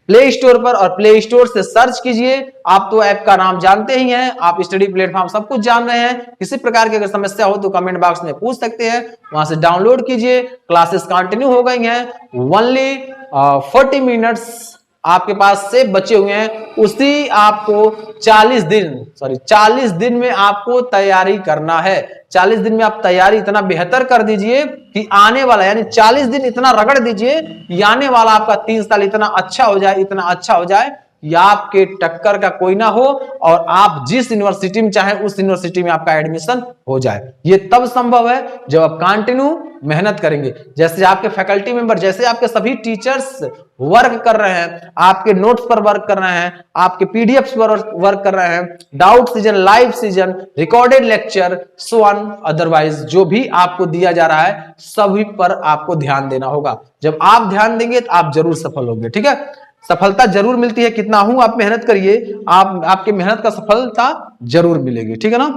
प्ले स्टोर पर और प्ले स्टोर से सर्च कीजिए, आप तो ऐप का नाम जानते ही हैं, आप स्टडी प्लेटफॉर्म सब कुछ जान रहे हैं। किसी प्रकार की अगर समस्या हो तो कमेंट बॉक्स में पूछ सकते हैं, वहां से डाउनलोड कीजिए। क्लासेस कंटिन्यू हो गई हैं, ओनली 40 मिनट्स आपके पास से बचे हुए हैं, उसी आपको 40 दिन में आपको तैयारी करना है। 40 दिन में आप तैयारी इतना बेहतर कर दीजिए कि आने वाला, यानी 40 दिन इतना रगड़ दीजिए कि आने वाला आपका 3 साल इतना अच्छा हो जाए, इतना अच्छा हो जाए कि आपके टक्कर का कोई ना हो और आप जिस यूनिवर्सिटी में चाहे उस यूनिवर्सिटी में आपका एडमिशन हो जाए। ये तब संभव है जब आप कंटिन्यू मेहनत करेंगे। जैसे आपके फैकल्टी मेंबर, जैसे आपके सभी टीचर्स वर्क कर रहे हैं, आपके नोट्स पर वर्क कर रहे हैं, आपके पीडीएफ पर वर्क कर रहे हैं, doubt season, live season, recorded lecture, so on, otherwise जो भी आपको दिया जा रहा है सभी पर आपको ध्यान देना होगा। जब आप ध्यान देंगे तो आप जरूर सफल होंगे, ठीक है। सफलता जरूर मिलती है, कितना हूं आप मेहनत करिए, आपकी मेहनत का सफलता जरूर मिलेगी, ठीक है ना।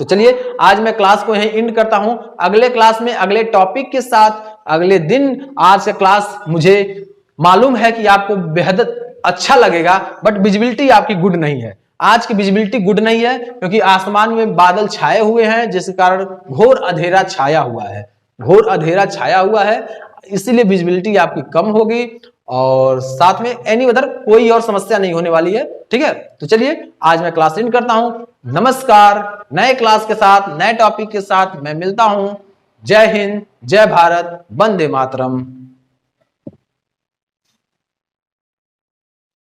तो चलिए आज मैं क्लास को यहीं एंड करता हूं। अगले क्लास में अगले टॉपिक के साथ अगले दिन आज का क्लास मुझे मालूम है कि आपको बेहद अच्छा लगेगा, बट विजिबिलिटी आपकी गुड नहीं है। आज की विजिबिलिटी गुड नहीं है क्योंकि आसमान में बादल छाए हुए हैं, जिसके कारण घोर अंधेरा छाया हुआ है, घोर अंधेरा छाया हुआ है, इसीलिए विजिबिलिटी आपकी कम होगी और साथ में एनी अदर कोई और समस्या नहीं होने वाली है। ठीक है, तो चलिए आज मैं क्लास एंड करता हूं। नमस्कार, नए क्लास के साथ, नए टॉपिक के साथ मैं मिलता हूं। जय हिंद, जय भारत, वंदे मातरम।